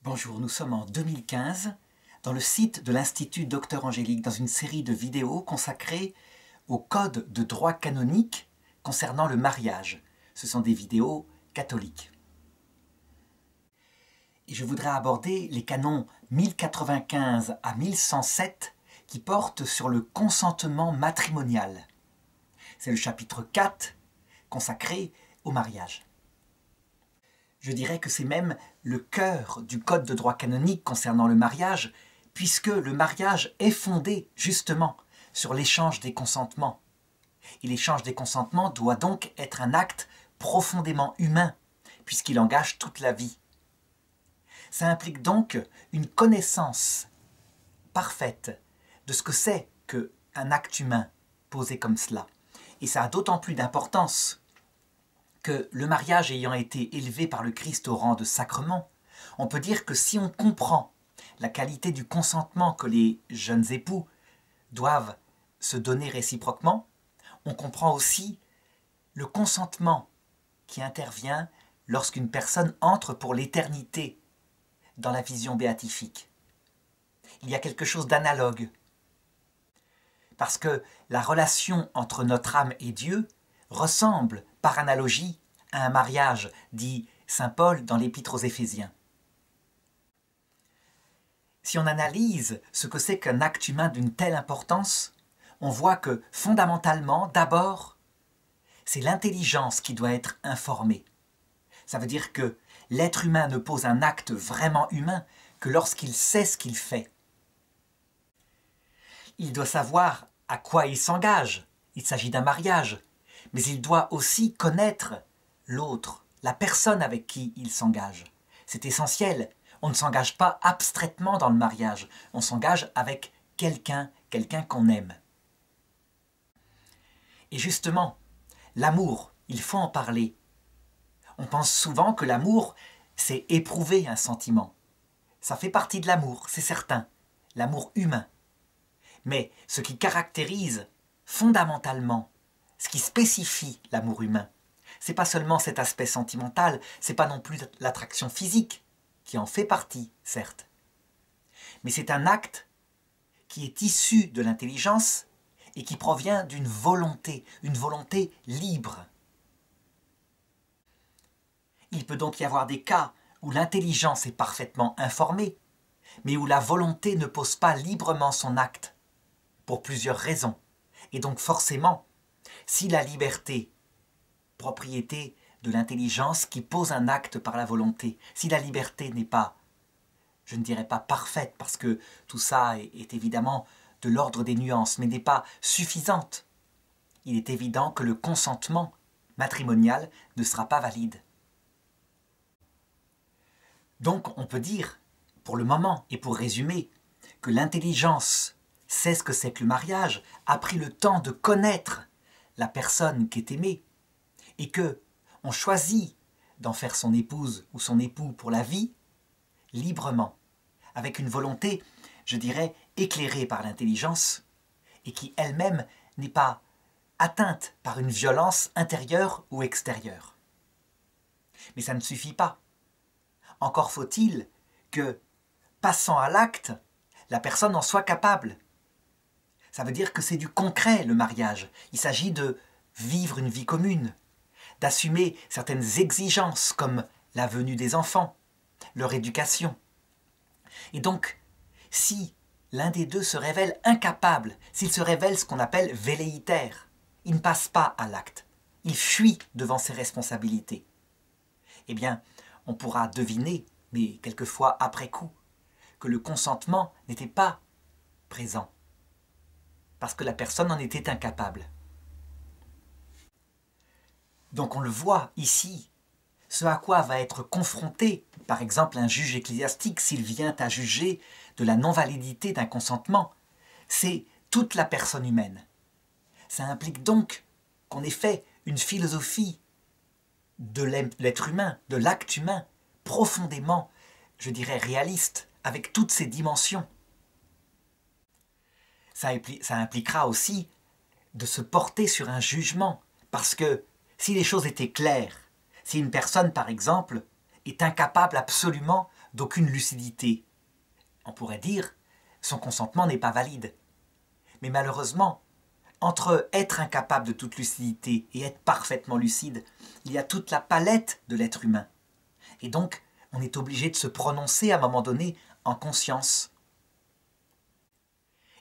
Bonjour, nous sommes en 2015 dans le site de l'Institut Docteur Angélique dans une série de vidéos consacrées au code de droit canonique concernant le mariage. Ce sont des vidéos catholiques. Et je voudrais aborder les canons 1095 à 1107 qui portent sur le consentement matrimonial. C'est le chapitre 4 consacré au mariage. Je dirais que c'est même le cœur du code de droit canonique concernant le mariage, puisque le mariage est fondé justement sur l'échange des consentements. Et l'échange des consentements doit donc être un acte profondément humain, puisqu'il engage toute la vie. Ça implique donc une connaissance parfaite de ce que c'est qu'un acte humain posé comme cela. Et ça a d'autant plus d'importance que le mariage ayant été élevé par le Christ au rang de sacrement, on peut dire que si on comprend la qualité du consentement que les jeunes époux doivent se donner réciproquement, on comprend aussi le consentement qui intervient lorsqu'une personne entre pour l'éternité dans la vision béatifique. Il y a quelque chose d'analogue, parce que la relation entre notre âme et Dieu ressemble par analogie à un mariage, dit saint Paul dans l'Épître aux Éphésiens. Si on analyse ce que c'est qu'un acte humain d'une telle importance, on voit que fondamentalement, d'abord, c'est l'intelligence qui doit être informée. Ça veut dire que l'être humain ne pose un acte vraiment humain que lorsqu'il sait ce qu'il fait. Il doit savoir à quoi il s'engage. Il s'agit d'un mariage. Mais il doit aussi connaître l'autre, la personne avec qui il s'engage. C'est essentiel. On ne s'engage pas abstraitement dans le mariage. On s'engage avec quelqu'un qu'on aime. Et justement, l'amour, il faut en parler. On pense souvent que l'amour, c'est éprouver un sentiment. Ça fait partie de l'amour, c'est certain. L'amour humain. Mais ce qui caractérise fondamentalement ce qui spécifie l'amour humain, c'est pas seulement cet aspect sentimental, c'est pas non plus l'attraction physique, qui en fait partie, certes. Mais c'est un acte qui est issu de l'intelligence et qui provient d'une volonté libre. Il peut donc y avoir des cas où l'intelligence est parfaitement informée, mais où la volonté ne pose pas librement son acte, pour plusieurs raisons. Et donc forcément, si la liberté, propriété de l'intelligence qui pose un acte par la volonté, si la liberté n'est pas, je ne dirais pas parfaite, parce que tout ça est évidemment de l'ordre des nuances, mais n'est pas suffisante, il est évident que le consentement matrimonial ne sera pas valide. Donc on peut dire, pour le moment et pour résumer, que l'intelligence sait ce que c'est que le mariage, a pris le temps de connaître la personne qui est aimée, et que on choisit d'en faire son épouse ou son époux pour la vie, librement, avec une volonté, je dirais, éclairée par l'intelligence, et qui elle-même n'est pas atteinte par une violence intérieure ou extérieure. Mais ça ne suffit pas. Encore faut-il que, passant à l'acte, la personne en soit capable. Ça veut dire que c'est du concret, le mariage. Il s'agit de vivre une vie commune, d'assumer certaines exigences comme la venue des enfants, leur éducation. Et donc, si l'un des deux se révèle incapable, s'il se révèle ce qu'on appelle velléitaire, il ne passe pas à l'acte, il fuit devant ses responsabilités, eh bien, on pourra deviner, mais quelquefois après coup, que le consentement n'était pas présent, parce que la personne en était incapable. Donc on le voit ici, ce à quoi va être confronté, par exemple, un juge ecclésiastique s'il vient à juger de la non-validité d'un consentement, c'est toute la personne humaine. Ça implique donc qu'on ait fait une philosophie de l'être humain, de l'acte humain, profondément, je dirais, réaliste, avec toutes ses dimensions. Ça impliquera aussi de se porter sur un jugement, parce que si les choses étaient claires, si une personne, par exemple, est incapable absolument d'aucune lucidité. On pourrait dire, son consentement n'est pas valide. Mais malheureusement, entre être incapable de toute lucidité et être parfaitement lucide, il y a toute la palette de l'être humain. Et donc, on est obligé de se prononcer à un moment donné en conscience.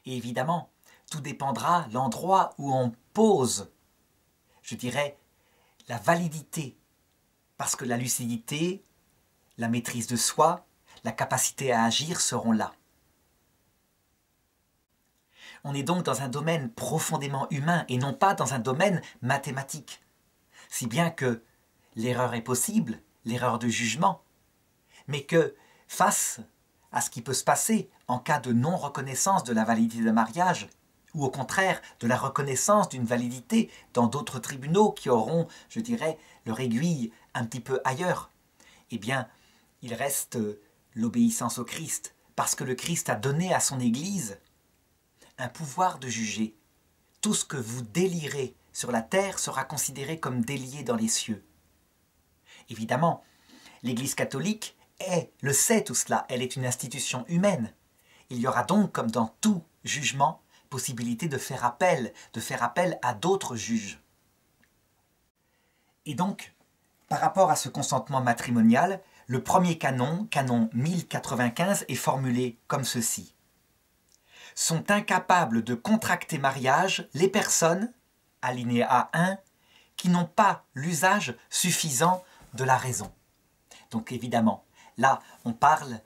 Et évidemment, tout dépendra de l'endroit où on pose, je dirais, la validité. Parce que la lucidité, la maîtrise de soi, la capacité à agir seront là. On est donc dans un domaine profondément humain et non pas dans un domaine mathématique. Si bien que l'erreur est possible, l'erreur de jugement, mais que face à ce qui peut se passer en cas de non-reconnaissance de la validité d'un mariage, ou au contraire de la reconnaissance d'une validité dans d'autres tribunaux qui auront, je dirais, leur aiguille un petit peu ailleurs, eh bien, il reste l'obéissance au Christ, parce que le Christ a donné à son Église un pouvoir de juger. Tout ce que vous délirez sur la terre sera considéré comme délié dans les cieux. Évidemment, l'Église catholique le sait tout cela, elle est une institution humaine. Il y aura donc, comme dans tout jugement, possibilité de faire appel à d'autres juges. Et donc, par rapport à ce consentement matrimonial, le premier canon, canon 1095, est formulé comme ceci. Sont incapables de contracter mariage les personnes, alinéa 1, qui n'ont pas l'usage suffisant de la raison. Donc évidemment, là, on parle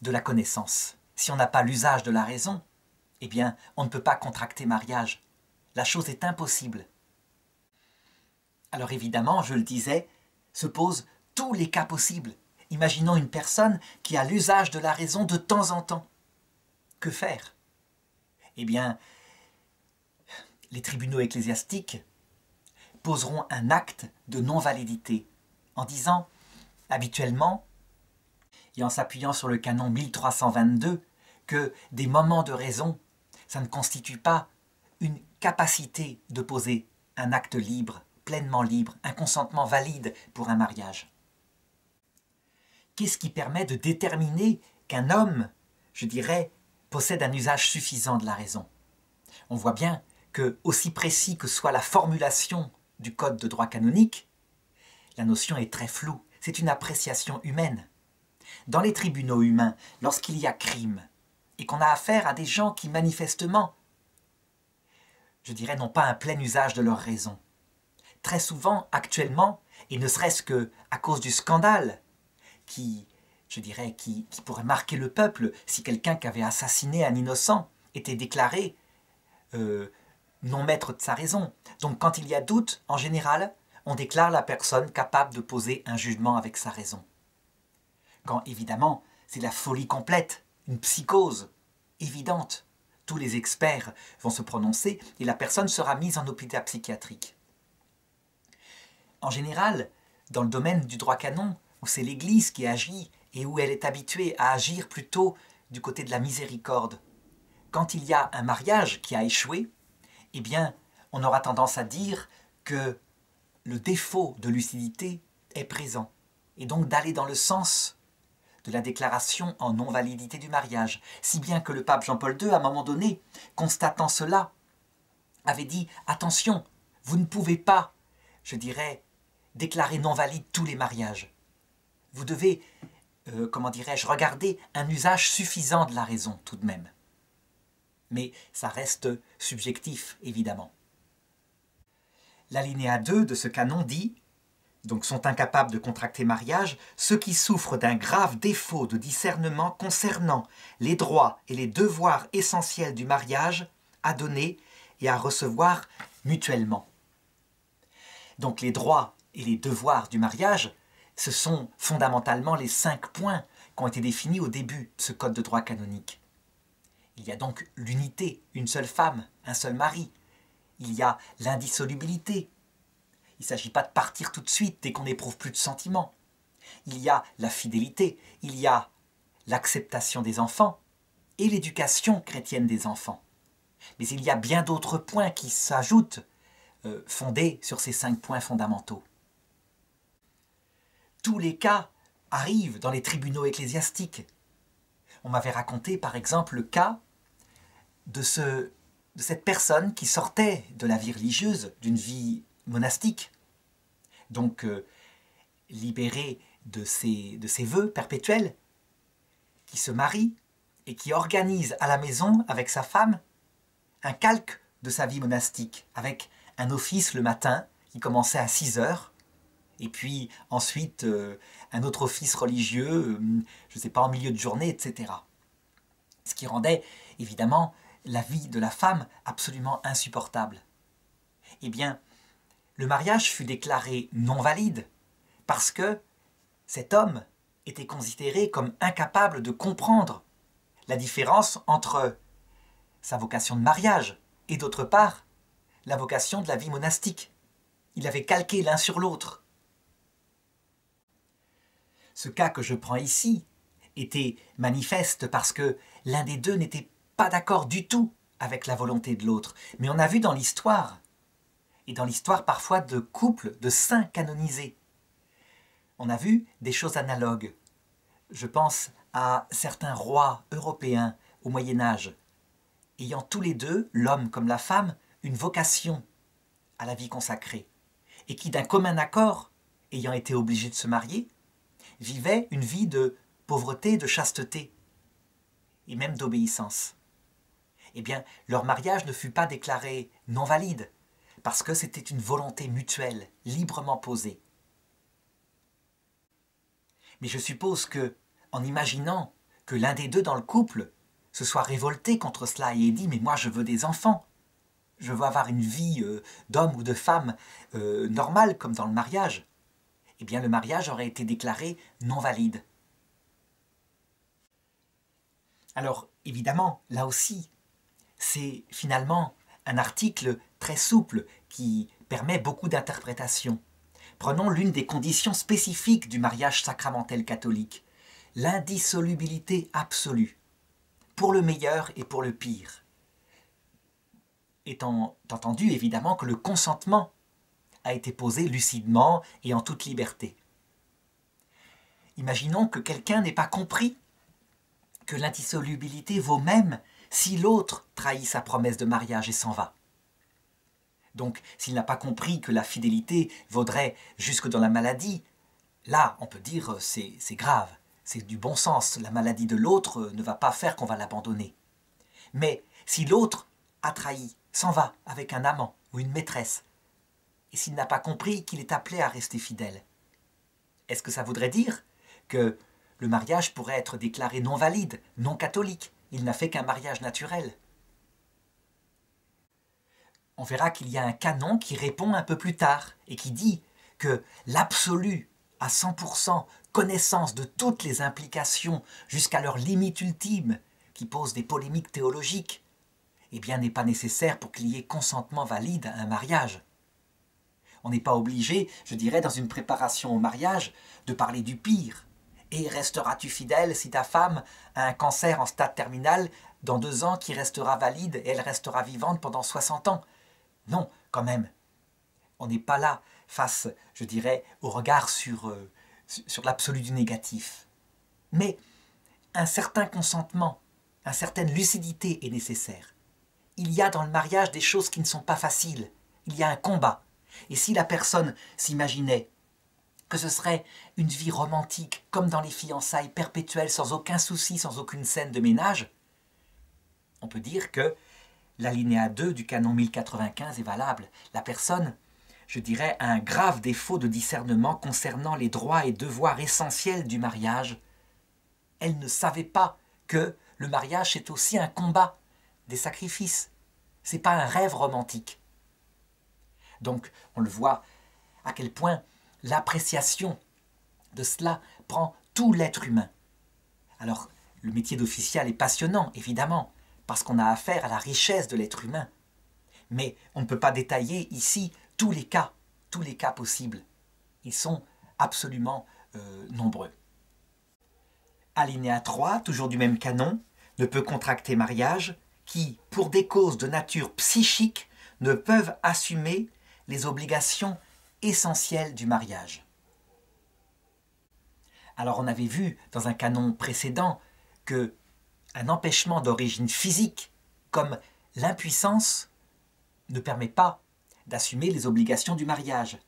de la connaissance. Si on n'a pas l'usage de la raison, eh bien, on ne peut pas contracter mariage. La chose est impossible. Alors évidemment, je le disais, se posent tous les cas possibles. Imaginons une personne qui a l'usage de la raison de temps en temps. Que faire? Eh bien, les tribunaux ecclésiastiques poseront un acte de non-validité en disant, habituellement, et en s'appuyant sur le canon 1322, que des moments de raison, ça ne constitue pas une capacité de poser un acte libre, pleinement libre, un consentement valide pour un mariage. Qu'est-ce qui permet de déterminer qu'un homme, je dirais, possède un usage suffisant de la raison? On voit bien que, aussi précis que soit la formulation du code de droit canonique, la notion est très floue, c'est une appréciation humaine. Dans les tribunaux humains, lorsqu'il y a crime, et qu'on a affaire à des gens qui manifestement, je dirais, n'ont pas un plein usage de leur raison, très souvent, actuellement, et ne serait-ce qu'à cause du scandale qui pourrait marquer le peuple si quelqu'un qui avait assassiné un innocent était déclaré non maître de sa raison. Donc quand il y a doute, en général, on déclare la personne capable de poser un jugement avec sa raison. Quand évidemment, c'est la folie complète, une psychose évidente, tous les experts vont se prononcer et la personne sera mise en hôpital psychiatrique. En général, dans le domaine du droit canon, où c'est l'Église qui agit et où elle est habituée à agir plutôt du côté de la miséricorde, quand il y a un mariage qui a échoué, eh bien, on aura tendance à dire que le défaut de lucidité est présent, et donc d'aller dans le sens de la déclaration en non-validité du mariage, si bien que le pape Jean-Paul II, à un moment donné, constatant cela, avait dit « Attention, vous ne pouvez pas, je dirais, déclarer non-valide tous les mariages. Vous devez, regarder un usage suffisant de la raison tout de même. » Mais ça reste subjectif, évidemment. L'alinéa 2 de ce canon dit donc sont incapables de contracter mariage ceux qui souffrent d'un grave défaut de discernement concernant les droits et les devoirs essentiels du mariage à donner et à recevoir mutuellement. Donc les droits et les devoirs du mariage, ce sont fondamentalement les 5 points qui ont été définis au début de ce code de droit canonique. Il y a donc l'unité, une seule femme, un seul mari. Il y a l'indissolubilité. Il ne s'agit pas de partir tout de suite dès qu'on n'éprouve plus de sentiments. Il y a la fidélité, il y a l'acceptation des enfants et l'éducation chrétienne des enfants. Mais il y a bien d'autres points qui s'ajoutent, fondés sur ces 5 points fondamentaux. Tous les cas arrive dans les tribunaux ecclésiastiques. On m'avait raconté par exemple le cas de cette personne qui sortait de la vie religieuse, d'une vie monastique, donc libérée de ses vœux perpétuels, qui se marie et qui organise à la maison avec sa femme un calque de sa vie monastique, avec un office le matin qui commençait à 6 heures, et puis ensuite un autre office religieux, je ne sais pas, en milieu de journée, etc. Ce qui rendait évidemment la vie de la femme absolument insupportable. Eh bien, le mariage fut déclaré non valide parce que cet homme était considéré comme incapable de comprendre la différence entre sa vocation de mariage et d'autre part la vocation de la vie monastique. Il avait calqué l'un sur l'autre. Ce cas que je prends ici était manifeste parce que l'un des deux n'était pas d'accord du tout avec la volonté de l'autre. Mais on a vu dans l'histoire, et dans l'histoire parfois de couples, de saints canonisés, on a vu des choses analogues. Je pense à certains rois européens au Moyen-Âge, ayant tous les deux, l'homme comme la femme, une vocation à la vie consacrée, et qui d'un commun accord, ayant été obligés de se marier, vivaient une vie de pauvreté, de chasteté, et même d'obéissance. Eh bien, leur mariage ne fut pas déclaré non valide, parce que c'était une volonté mutuelle, librement posée. Mais je suppose que, en imaginant que l'un des deux dans le couple se soit révolté contre cela et ait dit « mais moi je veux des enfants, je veux avoir une vie d'homme ou de femme normale comme dans le mariage », eh bien le mariage aurait été déclaré non valide. Alors, évidemment, là aussi, c'est finalement un article très souple qui permet beaucoup d'interprétations. Prenons l'une des conditions spécifiques du mariage sacramentel catholique, l'indissolubilité absolue, pour le meilleur et pour le pire. Étant entendu évidemment que le consentement a été posé lucidement et en toute liberté. Imaginons que quelqu'un n'ait pas compris que l'indissolubilité vaut même si l'autre trahit sa promesse de mariage et s'en va. Donc, s'il n'a pas compris que la fidélité vaudrait jusque dans la maladie, là, on peut dire c'est grave, c'est du bon sens, la maladie de l'autre ne va pas faire qu'on va l'abandonner. Mais si l'autre a trahi, s'en va avec un amant ou une maîtresse, et s'il n'a pas compris qu'il est appelé à rester fidèle, est-ce que ça voudrait dire que le mariage pourrait être déclaré non valide, non catholique? Il n'a fait qu'un mariage naturel. On verra qu'il y a un canon qui répond un peu plus tard et qui dit que l'absolu, à 100%, connaissance de toutes les implications jusqu'à leur limite ultime, qui pose des polémiques théologiques, eh bien n'est pas nécessaire pour qu'il y ait consentement valide à un mariage. On n'est pas obligé, je dirais, dans une préparation au mariage, de parler du pire. Et resteras-tu fidèle si ta femme a un cancer en stade terminal dans 2 ans qui restera valide et elle restera vivante pendant 60 ans? Non, quand même. On n'est pas là face, je dirais, au regard sur l'absolu du négatif. Mais un certain consentement, une certaine lucidité est nécessaire. Il y a dans le mariage des choses qui ne sont pas faciles. Il y a un combat. Et si la personne s'imaginait que ce serait une vie romantique, comme dans les fiançailles perpétuelles, sans aucun souci, sans aucune scène de ménage, on peut dire que l'alinéa 2 du canon 1095 est valable. La personne, je dirais, a un grave défaut de discernement concernant les droits et devoirs essentiels du mariage. Elle ne savait pas que le mariage c'est aussi un combat, des sacrifices. Ce n'est pas un rêve romantique. Donc, on le voit à quel point l'appréciation de cela prend tout l'être humain. Alors, le métier d'official est passionnant, évidemment, parce qu'on a affaire à la richesse de l'être humain. Mais on ne peut pas détailler ici tous les cas possibles. Ils sont absolument nombreux. Alinéa 3, toujours du même canon, ne peut contracter mariage qui, pour des causes de nature psychique, ne peuvent assumer les obligations essentielles du mariage. Alors on avait vu dans un canon précédent que un empêchement d'origine physique, comme l'impuissance, ne permet pas d'assumer les obligations du mariage.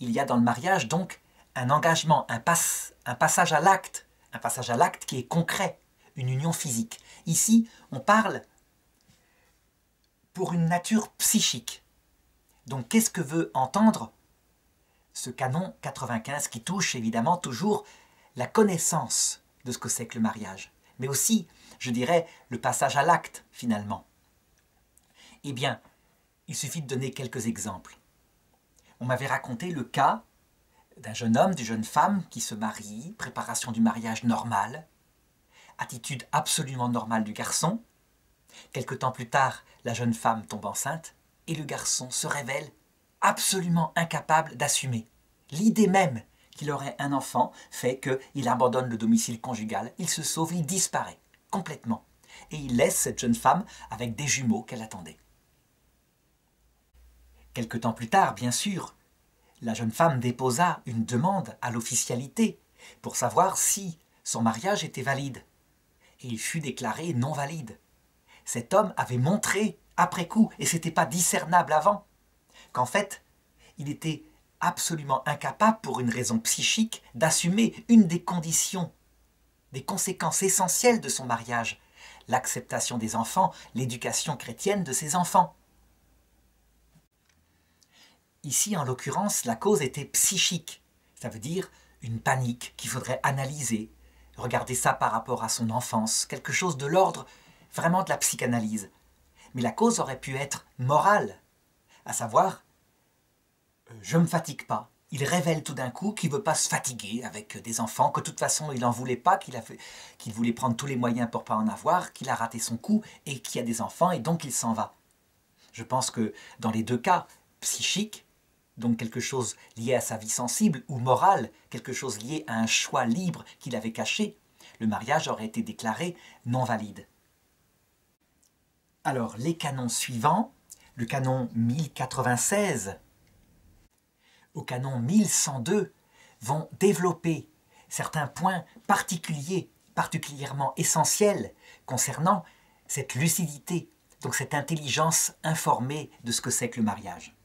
Il y a dans le mariage donc un engagement, un passage à l'acte qui est concret, une union physique. Ici, on parle pour une nature psychique. Donc qu'est-ce que veut entendre ce canon 95 qui touche évidemment toujours la connaissance de ce que c'est que le mariage, mais aussi, je dirais, le passage à l'acte finalement. Eh bien, il suffit de donner quelques exemples. On m'avait raconté le cas d'un jeune homme, d'une jeune femme qui se marie, préparation du mariage normale, attitude absolument normale du garçon. Quelque temps plus tard, la jeune femme tombe enceinte et le garçon se révèle absolument incapable d'assumer. L'idée même qu'il aurait un enfant fait qu'il abandonne le domicile conjugal, il se sauve, il disparaît complètement. Et il laisse cette jeune femme avec des jumeaux qu'elle attendait. Quelque temps plus tard, bien sûr, la jeune femme déposa une demande à l'officialité pour savoir si son mariage était valide. Et il fut déclaré non valide. Cet homme avait montré après coup, et ce n'était pas discernable avant, qu'en fait, il était absolument incapable, pour une raison psychique, d'assumer une des conditions, des conséquences essentielles de son mariage, l'acceptation des enfants, l'éducation chrétienne de ses enfants. Ici, en l'occurrence, la cause était psychique, ça veut dire une panique qu'il faudrait analyser, regarder ça par rapport à son enfance, quelque chose de l'ordre vraiment de la psychanalyse. Mais la cause aurait pu être morale, à savoir, je ne me fatigue pas. Il révèle tout d'un coup qu'il ne veut pas se fatiguer avec des enfants, que de toute façon il n'en voulait pas, qu'il voulait prendre tous les moyens pour ne pas en avoir, qu'il a raté son coup et qu'il y a des enfants et donc il s'en va. Je pense que dans les deux cas, psychique, donc quelque chose lié à sa vie sensible, ou moral, quelque chose lié à un choix libre qu'il avait caché, le mariage aurait été déclaré non valide. Alors, les canons suivants, le canon 1096 au canon 1102, vont développer certains points particuliers, particulièrement essentiels concernant cette lucidité, donc cette intelligence informée de ce que c'est que le mariage.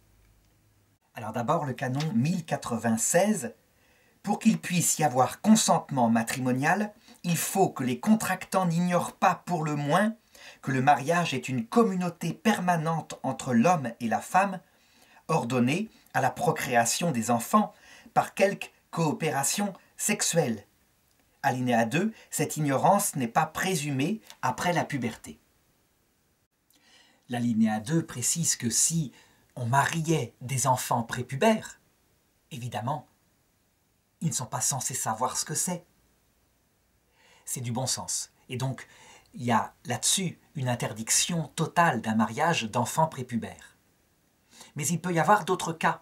Alors d'abord, le canon 1096, pour qu'il puisse y avoir consentement matrimonial, il faut que les contractants n'ignorent pas pour le moins que le mariage est une communauté permanente entre l'homme et la femme, ordonnée à la procréation des enfants par quelque coopération sexuelle. Alinéa 2, cette ignorance n'est pas présumée après la puberté. L'alinéa 2 précise que si on mariait des enfants prépubères, évidemment, ils ne sont pas censés savoir ce que c'est. C'est du bon sens. Et donc, il y a là-dessus une interdiction totale d'un mariage d'enfants prépubères. Mais il peut y avoir d'autres cas.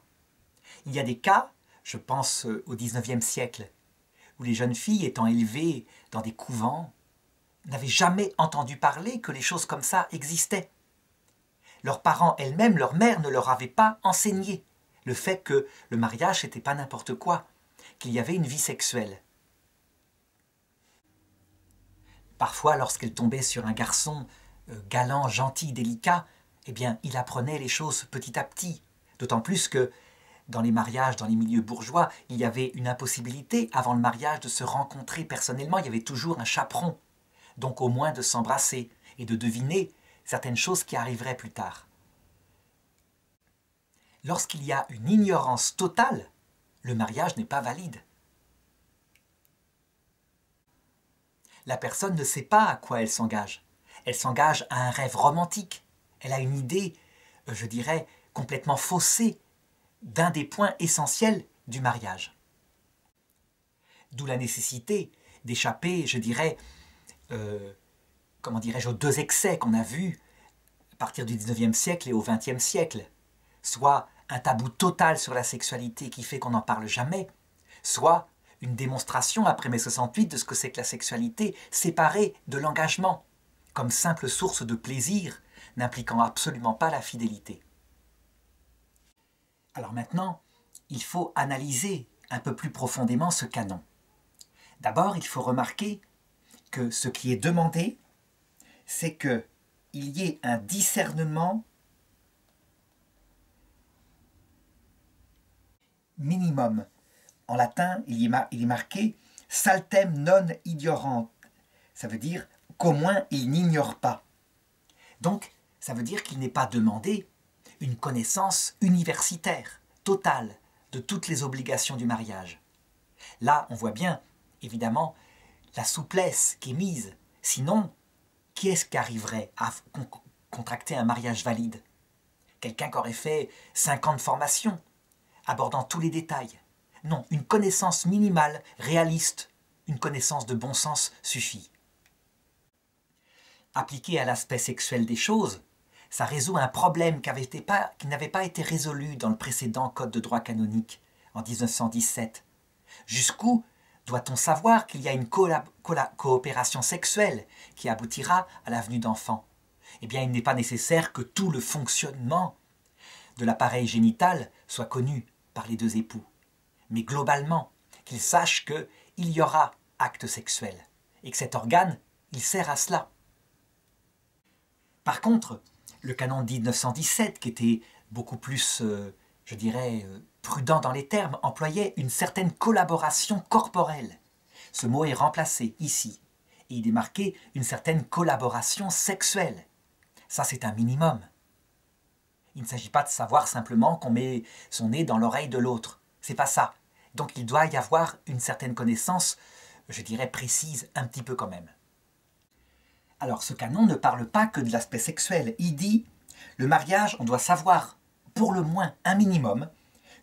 Il y a des cas, je pense au XIXe siècle, où les jeunes filles étant élevées dans des couvents n'avaient jamais entendu parler que les choses comme ça existaient. Leurs parents elles-mêmes, leur mère ne leur avait pas enseigné le fait que le mariage n'était pas n'importe quoi, qu'il y avait une vie sexuelle. Parfois, lorsqu'elle tombait sur un garçon galant, gentil, délicat, eh bien, il apprenait les choses petit à petit. D'autant plus que dans les mariages, dans les milieux bourgeois, il y avait une impossibilité avant le mariage de se rencontrer personnellement. Il y avait toujours un chaperon, donc au moins de s'embrasser et de deviner certaines choses qui arriveraient plus tard. Lorsqu'il y a une ignorance totale, le mariage n'est pas valide. La personne ne sait pas à quoi elle s'engage. Elle s'engage à un rêve romantique. Elle a une idée, je dirais, complètement faussée d'un des points essentiels du mariage. D'où la nécessité d'échapper, je dirais, aux deux excès qu'on a vus à partir du XIXe siècle et au XXe siècle. Soit un tabou total sur la sexualité qui fait qu'on n'en parle jamais, soit une démonstration après mai 68 de ce que c'est que la sexualité séparée de l'engagement, comme simple source de plaisir, n'impliquant absolument pas la fidélité. Alors maintenant, il faut analyser un peu plus profondément ce canon. D'abord, il faut remarquer que ce qui est demandé, c'est qu'il y ait un discernement minimum. En latin, il est marqué « saltem non idiorant ». Ça veut dire qu'au moins il n'ignore pas. Donc, ça veut dire qu'il n'est pas demandé une connaissance universitaire, totale, de toutes les obligations du mariage. Là, on voit bien, évidemment, la souplesse qui est mise. Sinon, qui est-ce qui arriverait à contracter un mariage valide? Quelqu'un qui aurait fait 5 ans de formation, abordant tous les détails. Non, une connaissance minimale, réaliste, une connaissance de bon sens suffit. Appliqué à l'aspect sexuel des choses, ça résout un problème qui n'avait pas été résolu dans le précédent Code de droit canonique en 1917. Jusqu'où doit-on savoir qu'il y a une coopération sexuelle qui aboutira à la venue d'enfants? Eh bien, il n'est pas nécessaire que tout le fonctionnement de l'appareil génital soit connu par les deux époux. Mais globalement, qu'ils sachent qu'il y aura acte sexuel et que cet organe, il sert à cela. Par contre, le canon de 1917, qui était beaucoup plus, je dirais, prudent dans les termes, employait une certaine collaboration corporelle. Ce mot est remplacé ici, et il est marqué une certaine collaboration sexuelle. Ça, c'est un minimum. Il ne s'agit pas de savoir simplement qu'on met son nez dans l'oreille de l'autre. C'est pas ça. Donc il doit y avoir une certaine connaissance, je dirais précise, un petit peu quand même. Alors ce canon ne parle pas que de l'aspect sexuel. Il dit, le mariage, on doit savoir, pour le moins un minimum,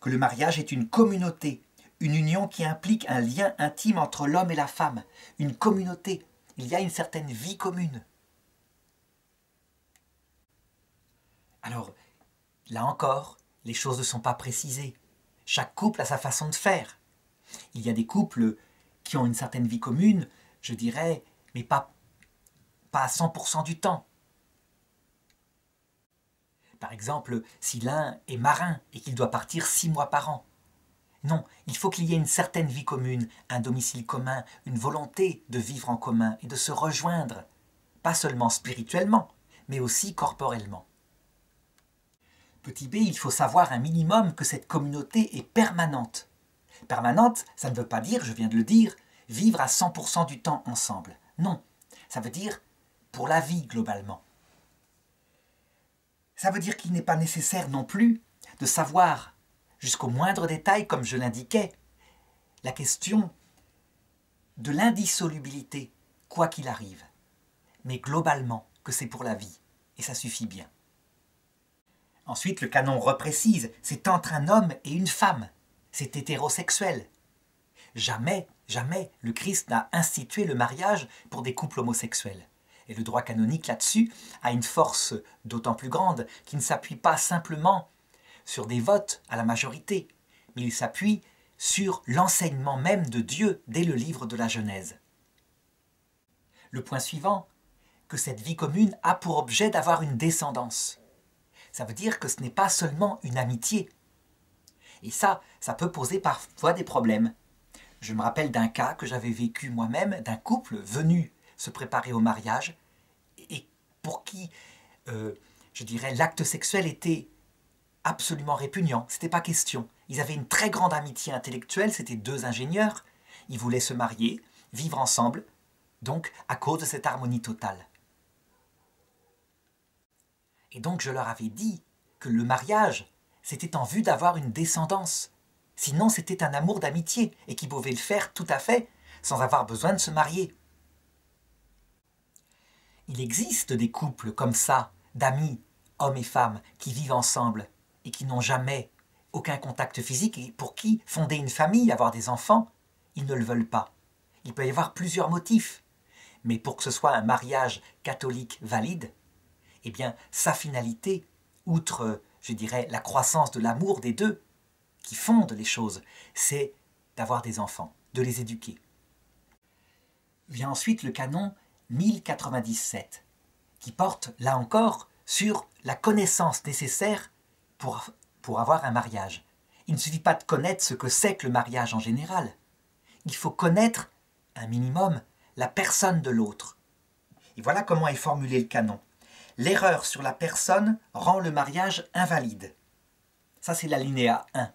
que le mariage est une communauté, une union qui implique un lien intime entre l'homme et la femme, une communauté. Il y a une certaine vie commune. Alors, là encore, les choses ne sont pas précisées. Chaque couple a sa façon de faire. Il y a des couples qui ont une certaine vie commune, je dirais, mais pas à 100% du temps. Par exemple, si l'un est marin et qu'il doit partir 6 mois par an. Non, il faut qu'il y ait une certaine vie commune, un domicile commun, une volonté de vivre en commun et de se rejoindre, pas seulement spirituellement, mais aussi corporellement. Petit b, il faut savoir un minimum que cette communauté est permanente. Permanente, ça ne veut pas dire, je viens de le dire, vivre à 100% du temps ensemble. Non, ça veut dire pour la vie globalement. Ça veut dire qu'il n'est pas nécessaire non plus de savoir jusqu'au moindre détail, comme je l'indiquais, la question de l'indissolubilité, quoi qu'il arrive. Mais globalement, que c'est pour la vie, et ça suffit bien. Ensuite, le canon reprécise, c'est entre un homme et une femme, c'est hétérosexuel. Jamais, jamais le Christ n'a institué le mariage pour des couples homosexuels. Et le droit canonique là-dessus a une force d'autant plus grande qu'il ne s'appuie pas simplement sur des votes à la majorité, mais il s'appuie sur l'enseignement même de Dieu dès le livre de la Genèse. Le point suivant, que cette vie commune a pour objet d'avoir une descendance. Ça veut dire que ce n'est pas seulement une amitié. Et ça peut poser parfois des problèmes. Je me rappelle d'un cas que j'avais vécu moi-même, d'un couple venu se préparer au mariage et pour qui, je dirais, l'acte sexuel était absolument répugnant. C'était pas question. Ils avaient une très grande amitié intellectuelle, c'était 2 ingénieurs. Ils voulaient se marier, vivre ensemble, donc à cause de cette harmonie totale. Et donc je leur avais dit que le mariage, c'était en vue d'avoir une descendance. Sinon, c'était un amour d'amitié et qu'ils pouvaient le faire tout à fait sans avoir besoin de se marier. Il existe des couples comme ça, d'amis, hommes et femmes, qui vivent ensemble et qui n'ont jamais aucun contact physique et pour qui fonder une famille, avoir des enfants, ils ne le veulent pas. Il peut y avoir plusieurs motifs, mais pour que ce soit un mariage catholique valide, eh bien, sa finalité, outre, je dirais, la croissance de l'amour des deux, qui fondent les choses, c'est d'avoir des enfants, de les éduquer. Vient ensuite le canon 1097, qui porte, là encore, sur la connaissance nécessaire pour avoir un mariage. Il ne suffit pas de connaître ce que c'est que le mariage en général. Il faut connaître un minimum, la personne de l'autre. Et voilà comment est formulé le canon. L'erreur sur la personne rend le mariage invalide. Ça, c'est l'alinéa 1.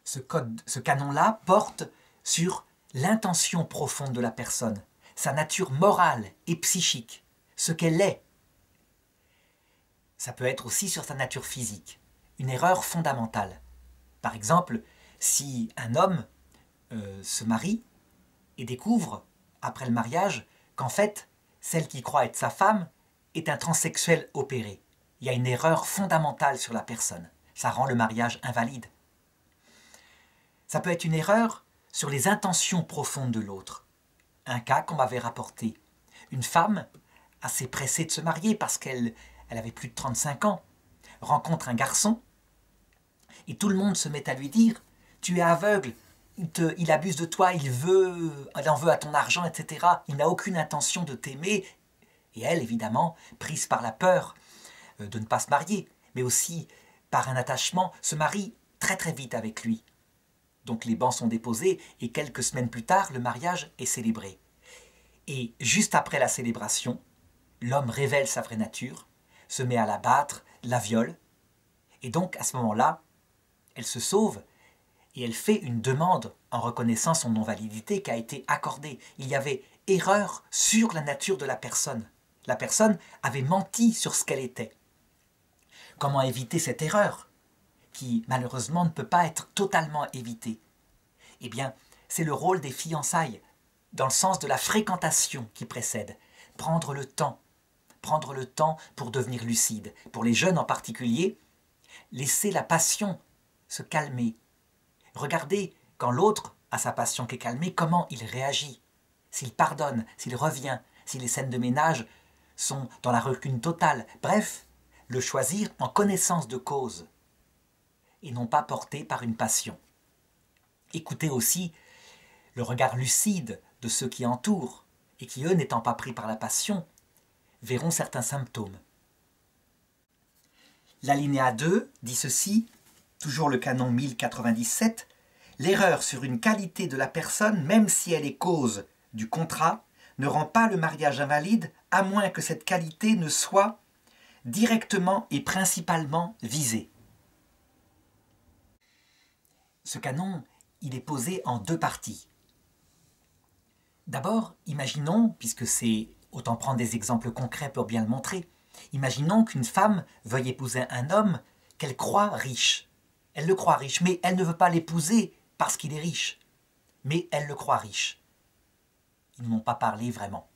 Ce canon-là porte sur l'intention profonde de la personne, sa nature morale et psychique, ce qu'elle est. Ça peut être aussi sur sa nature physique, une erreur fondamentale. Par exemple, si un homme se marie et découvre, après le mariage, qu'en fait, celle qui croit être sa femme est un transsexuel opéré. Il y a une erreur fondamentale sur la personne. Ça rend le mariage invalide. Ça peut être une erreur sur les intentions profondes de l'autre. Un cas qu'on m'avait rapporté. Une femme, assez pressée de se marier parce qu'elle avait plus de 35 ans, rencontre un garçon et tout le monde se met à lui dire « Tu es aveugle, il abuse de toi, il en veut à ton argent, etc. Il n'a aucune intention de t'aimer. » Et elle, évidemment, prise par la peur de ne pas se marier, mais aussi par un attachement, se marie très très vite avec lui. Donc les bans sont déposés et quelques semaines plus tard, le mariage est célébré. Et juste après la célébration, l'homme révèle sa vraie nature, se met à la battre, la viole. Et donc à ce moment-là, elle se sauve et elle fait une demande en reconnaissant son non-validité qui a été accordée. Il y avait erreur sur la nature de la personne. La personne avait menti sur ce qu'elle était. Comment éviter cette erreur qui, malheureusement, ne peut pas être totalement évitée? Eh bien, c'est le rôle des fiançailles, dans le sens de la fréquentation qui précède. Prendre le temps pour devenir lucide. Pour les jeunes en particulier, laisser la passion se calmer. Regardez, quand l'autre a sa passion qui est calmée, comment il réagit. S'il pardonne, s'il revient, si les scènes de ménage sont dans la rancune totale. Bref, le choisir en connaissance de cause et non pas porté par une passion. Écoutez aussi le regard lucide de ceux qui entourent et qui, eux, n'étant pas pris par la passion, verront certains symptômes. L'alinéa 2 dit ceci, toujours le canon 1097, « L'erreur sur une qualité de la personne, même si elle est cause du contrat, ne rend pas le mariage invalide, à moins que cette qualité ne soit directement et principalement visée. » Ce canon, il est posé en deux parties. D'abord, imaginons, puisque c'est, autant prendre des exemples concrets pour bien le montrer, imaginons qu'une femme veuille épouser un homme qu'elle croit riche. Elle le croit riche, mais elle ne veut pas l'épouser parce qu'il est riche. Mais elle le croit riche. Ils ne m'ont pas parlé vraiment.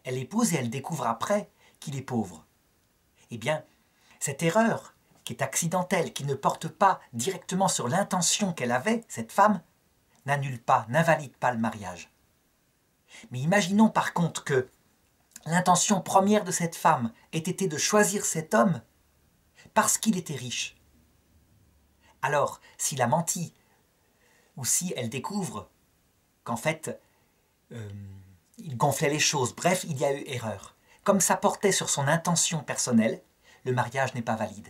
Elle l'épouse et elle découvre après qu'il est pauvre. Eh bien, cette erreur, qui est accidentelle, qui ne porte pas directement sur l'intention qu'elle avait, cette femme, n'annule pas, n'invalide pas le mariage. Mais imaginons par contre que l'intention première de cette femme ait été de choisir cet homme parce qu'il était riche. Alors, s'il a menti, ou si elle découvre qu'en fait, il gonflait les choses, bref, il y a eu erreur. Comme ça portait sur son intention personnelle, le mariage n'est pas valide.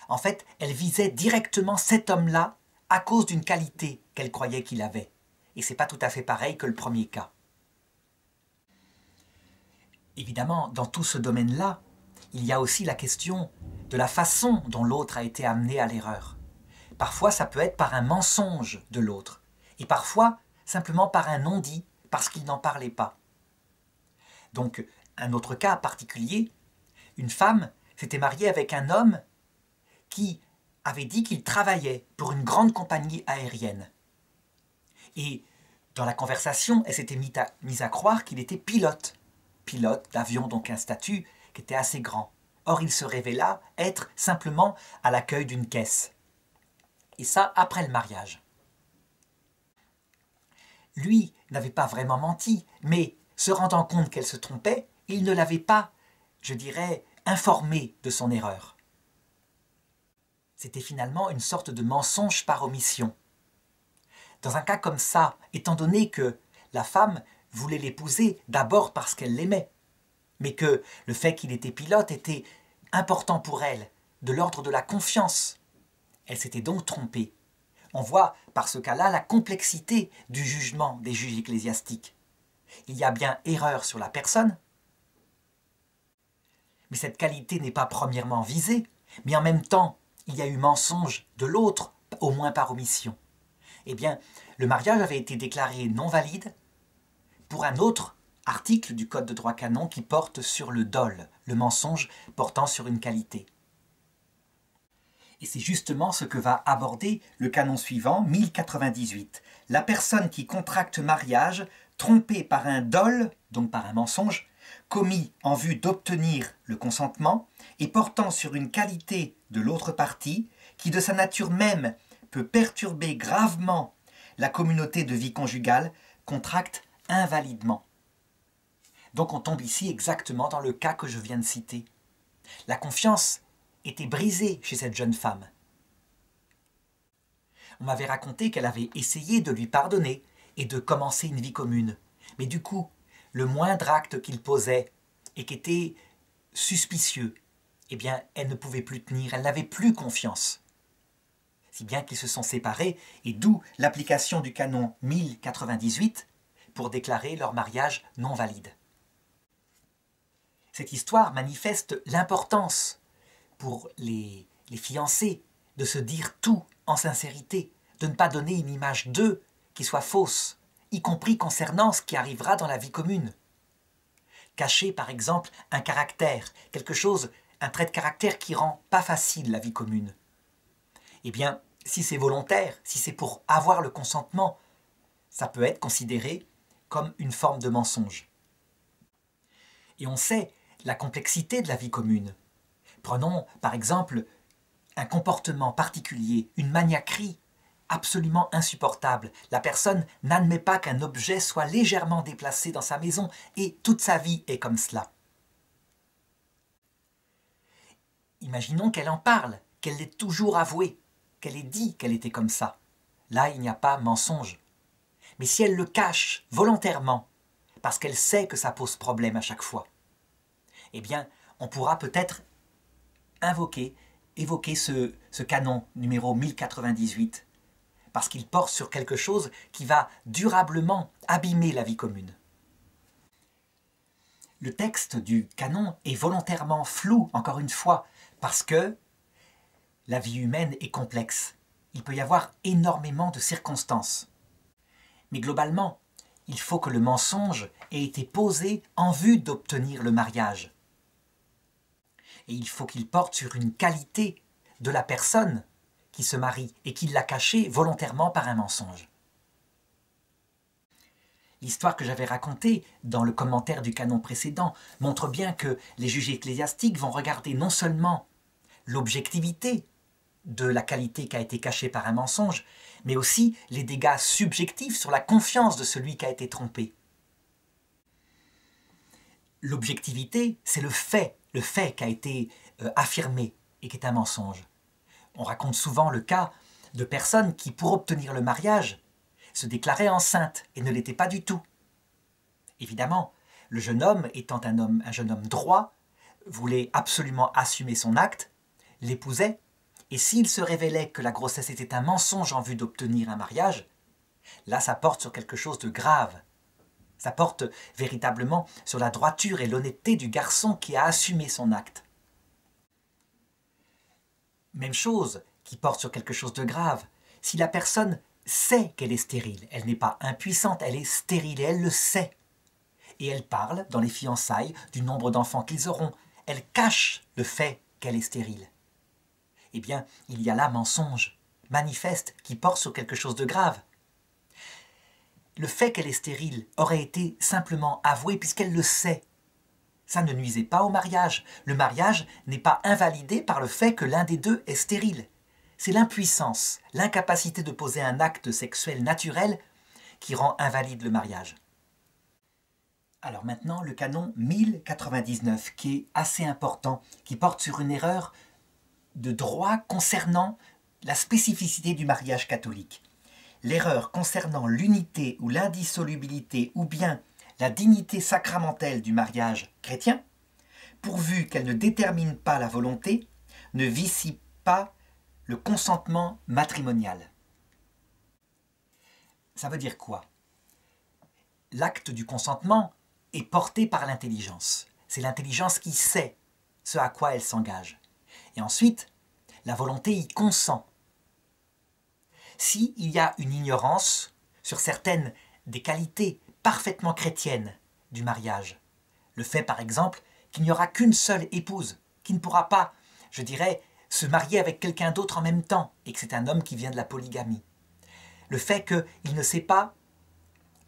En fait, elle visait directement cet homme-là à cause d'une qualité qu'elle croyait qu'il avait. Et ce n'est pas tout à fait pareil que le premier cas. Évidemment, dans tout ce domaine-là, il y a aussi la question de la façon dont l'autre a été amené à l'erreur. Parfois, ça peut être par un mensonge de l'autre. Et parfois, simplement par un non-dit, parce qu'il n'en parlait pas. Donc, un autre cas particulier, une femme s'était mariée avec un homme qui avait dit qu'il travaillait pour une grande compagnie aérienne. Et dans la conversation, elle s'était mise à croire qu'il était pilote. Pilote d'avion, donc un statut qui était assez grand. Or, il se révéla être simplement à l'accueil d'une caisse. Et ça, après le mariage. Lui n'avait pas vraiment menti, mais se rendant compte qu'elle se trompait, il ne l'avait pas, je dirais, informée de son erreur. C'était finalement une sorte de mensonge par omission. Dans un cas comme ça, étant donné que la femme voulait l'épouser d'abord parce qu'elle l'aimait, mais que le fait qu'il était pilote était important pour elle, de l'ordre de la confiance, elle s'était donc trompée. On voit par ce cas-là la complexité du jugement des juges ecclésiastiques. Il y a bien erreur sur la personne, mais cette qualité n'est pas premièrement visée, mais en même temps, il y a eu mensonge de l'autre, au moins par omission. Eh bien, le mariage avait été déclaré non valide pour un autre article du Code de droit canon qui porte sur le dol, le mensonge portant sur une qualité. Et c'est justement ce que va aborder le canon suivant, 1098. La personne qui contracte mariage, trompée par un dol, donc par un mensonge, commis en vue d'obtenir le consentement et portant sur une qualité de l'autre partie qui de sa nature même peut perturber gravement la communauté de vie conjugale, contracte invalidement. Donc on tombe ici exactement dans le cas que je viens de citer. La confiance était brisée chez cette jeune femme. On m'avait raconté qu'elle avait essayé de lui pardonner et de commencer une vie commune. Mais du coup, le moindre acte qu'il posait et qui était suspicieux, eh bien, elle ne pouvait plus tenir, elle n'avait plus confiance. Si bien qu'ils se sont séparés, et d'où l'application du canon 1098 pour déclarer leur mariage non valide. Cette histoire manifeste l'importance pour les fiancés de se dire tout en sincérité, de ne pas donner une image d'eux qui soit fausse, y compris concernant ce qui arrivera dans la vie commune. Cacher par exemple un caractère, quelque chose, un trait de caractère qui rend pas facile la vie commune. Eh bien, si c'est volontaire, si c'est pour avoir le consentement, ça peut être considéré comme une forme de mensonge. Et on sait la complexité de la vie commune. Prenons par exemple un comportement particulier, une maniaquerie absolument insupportable. La personne n'admet pas qu'un objet soit légèrement déplacé dans sa maison et toute sa vie est comme cela. Imaginons qu'elle en parle, qu'elle l'ait toujours avoué, qu'elle ait dit qu'elle était comme ça. Là, il n'y a pas mensonge. Mais si elle le cache volontairement, parce qu'elle sait que ça pose problème à chaque fois, eh bien, on pourra peut-être évoquer ce canon numéro 1098, parce qu'il porte sur quelque chose qui va durablement abîmer la vie commune. Le texte du canon est volontairement flou, encore une fois, parce que la vie humaine est complexe. Il peut y avoir énormément de circonstances. Mais globalement, il faut que le mensonge ait été posé en vue d'obtenir le mariage. Et il faut qu'il porte sur une qualité de la personne qui se marie et qu'il l'a cachée volontairement par un mensonge. L'histoire que j'avais racontée dans le commentaire du canon précédent montre bien que les juges ecclésiastiques vont regarder non seulement l'objectivité de la qualité qui a été cachée par un mensonge, mais aussi les dégâts subjectifs sur la confiance de celui qui a été trompé. L'objectivité, c'est le fait qui a été affirmé et qui est un mensonge. On raconte souvent le cas de personnes qui, pour obtenir le mariage, se déclaraient enceintes et ne l'étaient pas du tout. Évidemment, le jeune homme, étant un jeune homme droit, voulait absolument assumer son acte, l'épousait, et s'il se révélait que la grossesse était un mensonge en vue d'obtenir un mariage, là ça porte sur quelque chose de grave. Ça porte véritablement sur la droiture et l'honnêteté du garçon qui a assumé son acte. Même chose qui porte sur quelque chose de grave. Si la personne sait qu'elle est stérile, elle n'est pas impuissante, elle est stérile et elle le sait. Et elle parle, dans les fiançailles, du nombre d'enfants qu'ils auront. Elle cache le fait qu'elle est stérile. Eh bien, il y a là mensonge, manifeste, qui porte sur quelque chose de grave. Le fait qu'elle est stérile aurait été simplement avoué puisqu'elle le sait. Ça ne nuisait pas au mariage. Le mariage n'est pas invalidé par le fait que l'un des deux est stérile. C'est l'impuissance, l'incapacité de poser un acte sexuel naturel qui rend invalide le mariage. Alors maintenant, le canon 1099, qui est assez important, qui porte sur une erreur de droit concernant la spécificité du mariage catholique. L'erreur concernant l'unité ou l'indissolubilité ou bien la dignité sacramentelle du mariage chrétien, pourvu qu'elle ne détermine pas la volonté, ne vicie pas le consentement matrimonial. Ça veut dire quoi? L'acte du consentement est porté par l'intelligence. C'est l'intelligence qui sait ce à quoi elle s'engage. Et ensuite, la volonté y consent. S'il y a une ignorance sur certaines des qualités parfaitement chrétiennes du mariage, le fait par exemple qu'il n'y aura qu'une seule épouse, qui ne pourra pas, je dirais, se marier avec quelqu'un d'autre en même temps, et que c'est un homme qui vient de la polygamie. Le fait qu'il ne sait pas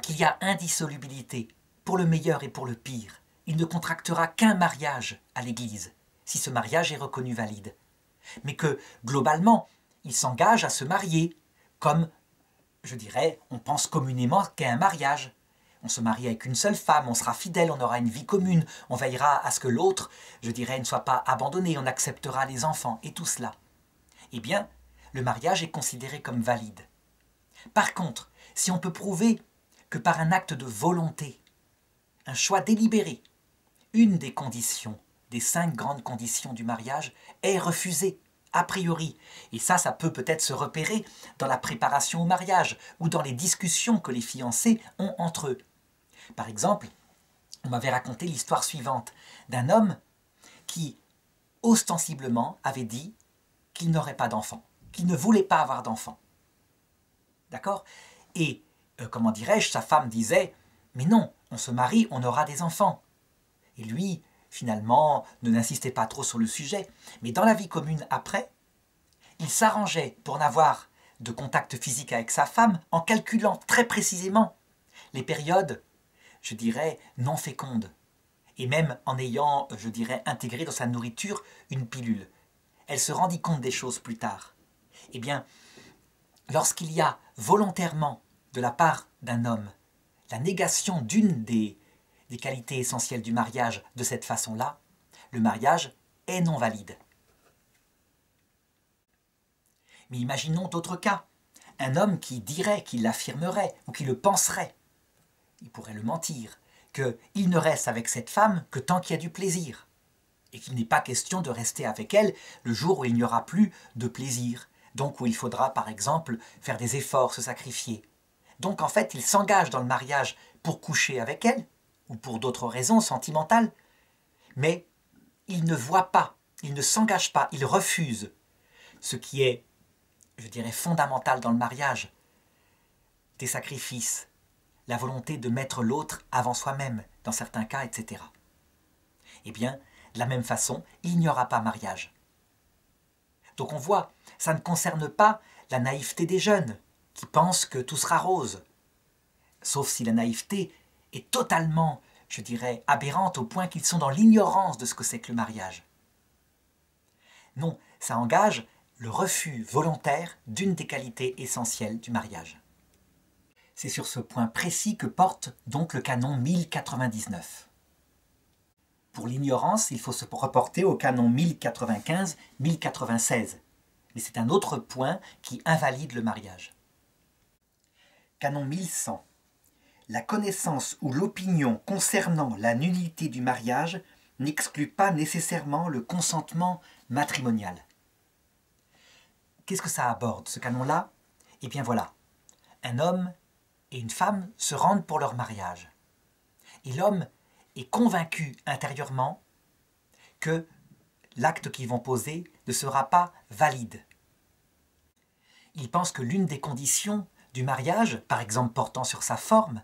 qu'il y a indissolubilité pour le meilleur et pour le pire. Il ne contractera qu'un mariage à l'Église, si ce mariage est reconnu valide. Mais que, globalement, il s'engage à se marier, comme, je dirais, on pense communément qu'est un mariage. On se marie avec une seule femme, on sera fidèle, on aura une vie commune, on veillera à ce que l'autre, je dirais, ne soit pas abandonné, on acceptera les enfants, et tout cela. Eh bien, le mariage est considéré comme valide. Par contre, si on peut prouver que par un acte de volonté, un choix délibéré, une des conditions, des 5 grandes conditions du mariage, est refusée, a priori. Et ça peut-être se repérer dans la préparation au mariage ou dans les discussions que les fiancés ont entre eux. Par exemple, on m'avait raconté l'histoire suivante d'un homme qui, ostensiblement, avait dit qu'il n'aurait pas d'enfant, qu'il ne voulait pas avoir d'enfant. D'accord? Et, comment dirais-je, sa femme disait « Mais non, on se marie, on aura des enfants. » Et lui, finalement, n'insistait pas trop sur le sujet. Mais dans la vie commune après, il s'arrangeait pour n'avoir de contact physique avec sa femme en calculant très précisément les périodes, je dirais, non fécondes. Et même en ayant, je dirais, intégré dans sa nourriture une pilule. Elle se rendit compte des choses plus tard. Eh bien, lorsqu'il y a volontairement, de la part d'un homme, la négation d'une des qualités essentielles du mariage de cette façon-là, le mariage est non valide. Mais imaginons d'autres cas. Un homme qui dirait, qui l'affirmerait, ou qui le penserait, il pourrait le mentir, qu'il ne reste avec cette femme que tant qu'il y a du plaisir, et qu'il n'est pas question de rester avec elle le jour où il n'y aura plus de plaisir, donc où il faudra par exemple faire des efforts, se sacrifier. Donc en fait, il s'engage dans le mariage pour coucher avec elle, ou pour d'autres raisons sentimentales, mais il ne voit pas, il ne s'engage pas, il refuse ce qui est, je dirais, fondamental dans le mariage, des sacrifices, la volonté de mettre l'autre avant soi-même, dans certains cas, etc. Eh bien, de la même façon, il n'y aura pas mariage. Donc on voit, ça ne concerne pas la naïveté des jeunes, qui pensent que tout sera rose. Sauf si la naïveté est totalement, je dirais, aberrante au point qu'ils sont dans l'ignorance de ce que c'est que le mariage. Non, ça engage le refus volontaire d'une des qualités essentielles du mariage. C'est sur ce point précis que porte donc le canon 1099. Pour l'ignorance, il faut se reporter au canon 1095-1096. Mais c'est un autre point qui invalide le mariage. Canon 1100. La connaissance ou l'opinion concernant la nullité du mariage n'exclut pas nécessairement le consentement matrimonial. Qu'est-ce que ça aborde, ce canon-là? Eh bien voilà, un homme et une femme se rendent pour leur mariage. Et l'homme est convaincu intérieurement que l'acte qu'ils vont poser ne sera pas valide. Il pense que l'une des conditions du mariage, par exemple portant sur sa forme,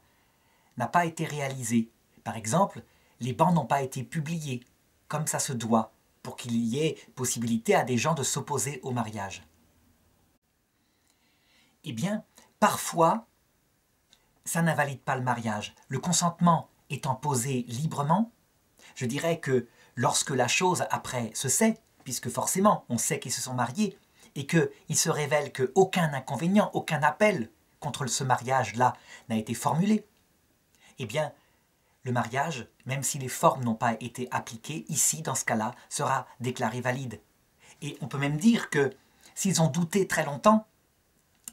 n'a pas été réalisée. Par exemple, les bans n'ont pas été publiés, comme ça se doit, pour qu'il y ait possibilité à des gens de s'opposer au mariage. Eh bien, parfois, ça n'invalide pas le mariage. Le consentement étant posé librement, je dirais que lorsque la chose après se sait, puisque forcément on sait qu'ils se sont mariés, et qu'il se révèle qu'aucun inconvénient, aucun appel contre ce mariage-là n'a été formulé, eh bien, le mariage, même si les formes n'ont pas été appliquées, ici, dans ce cas-là, sera déclaré valide. Et on peut même dire que s'ils ont douté très longtemps,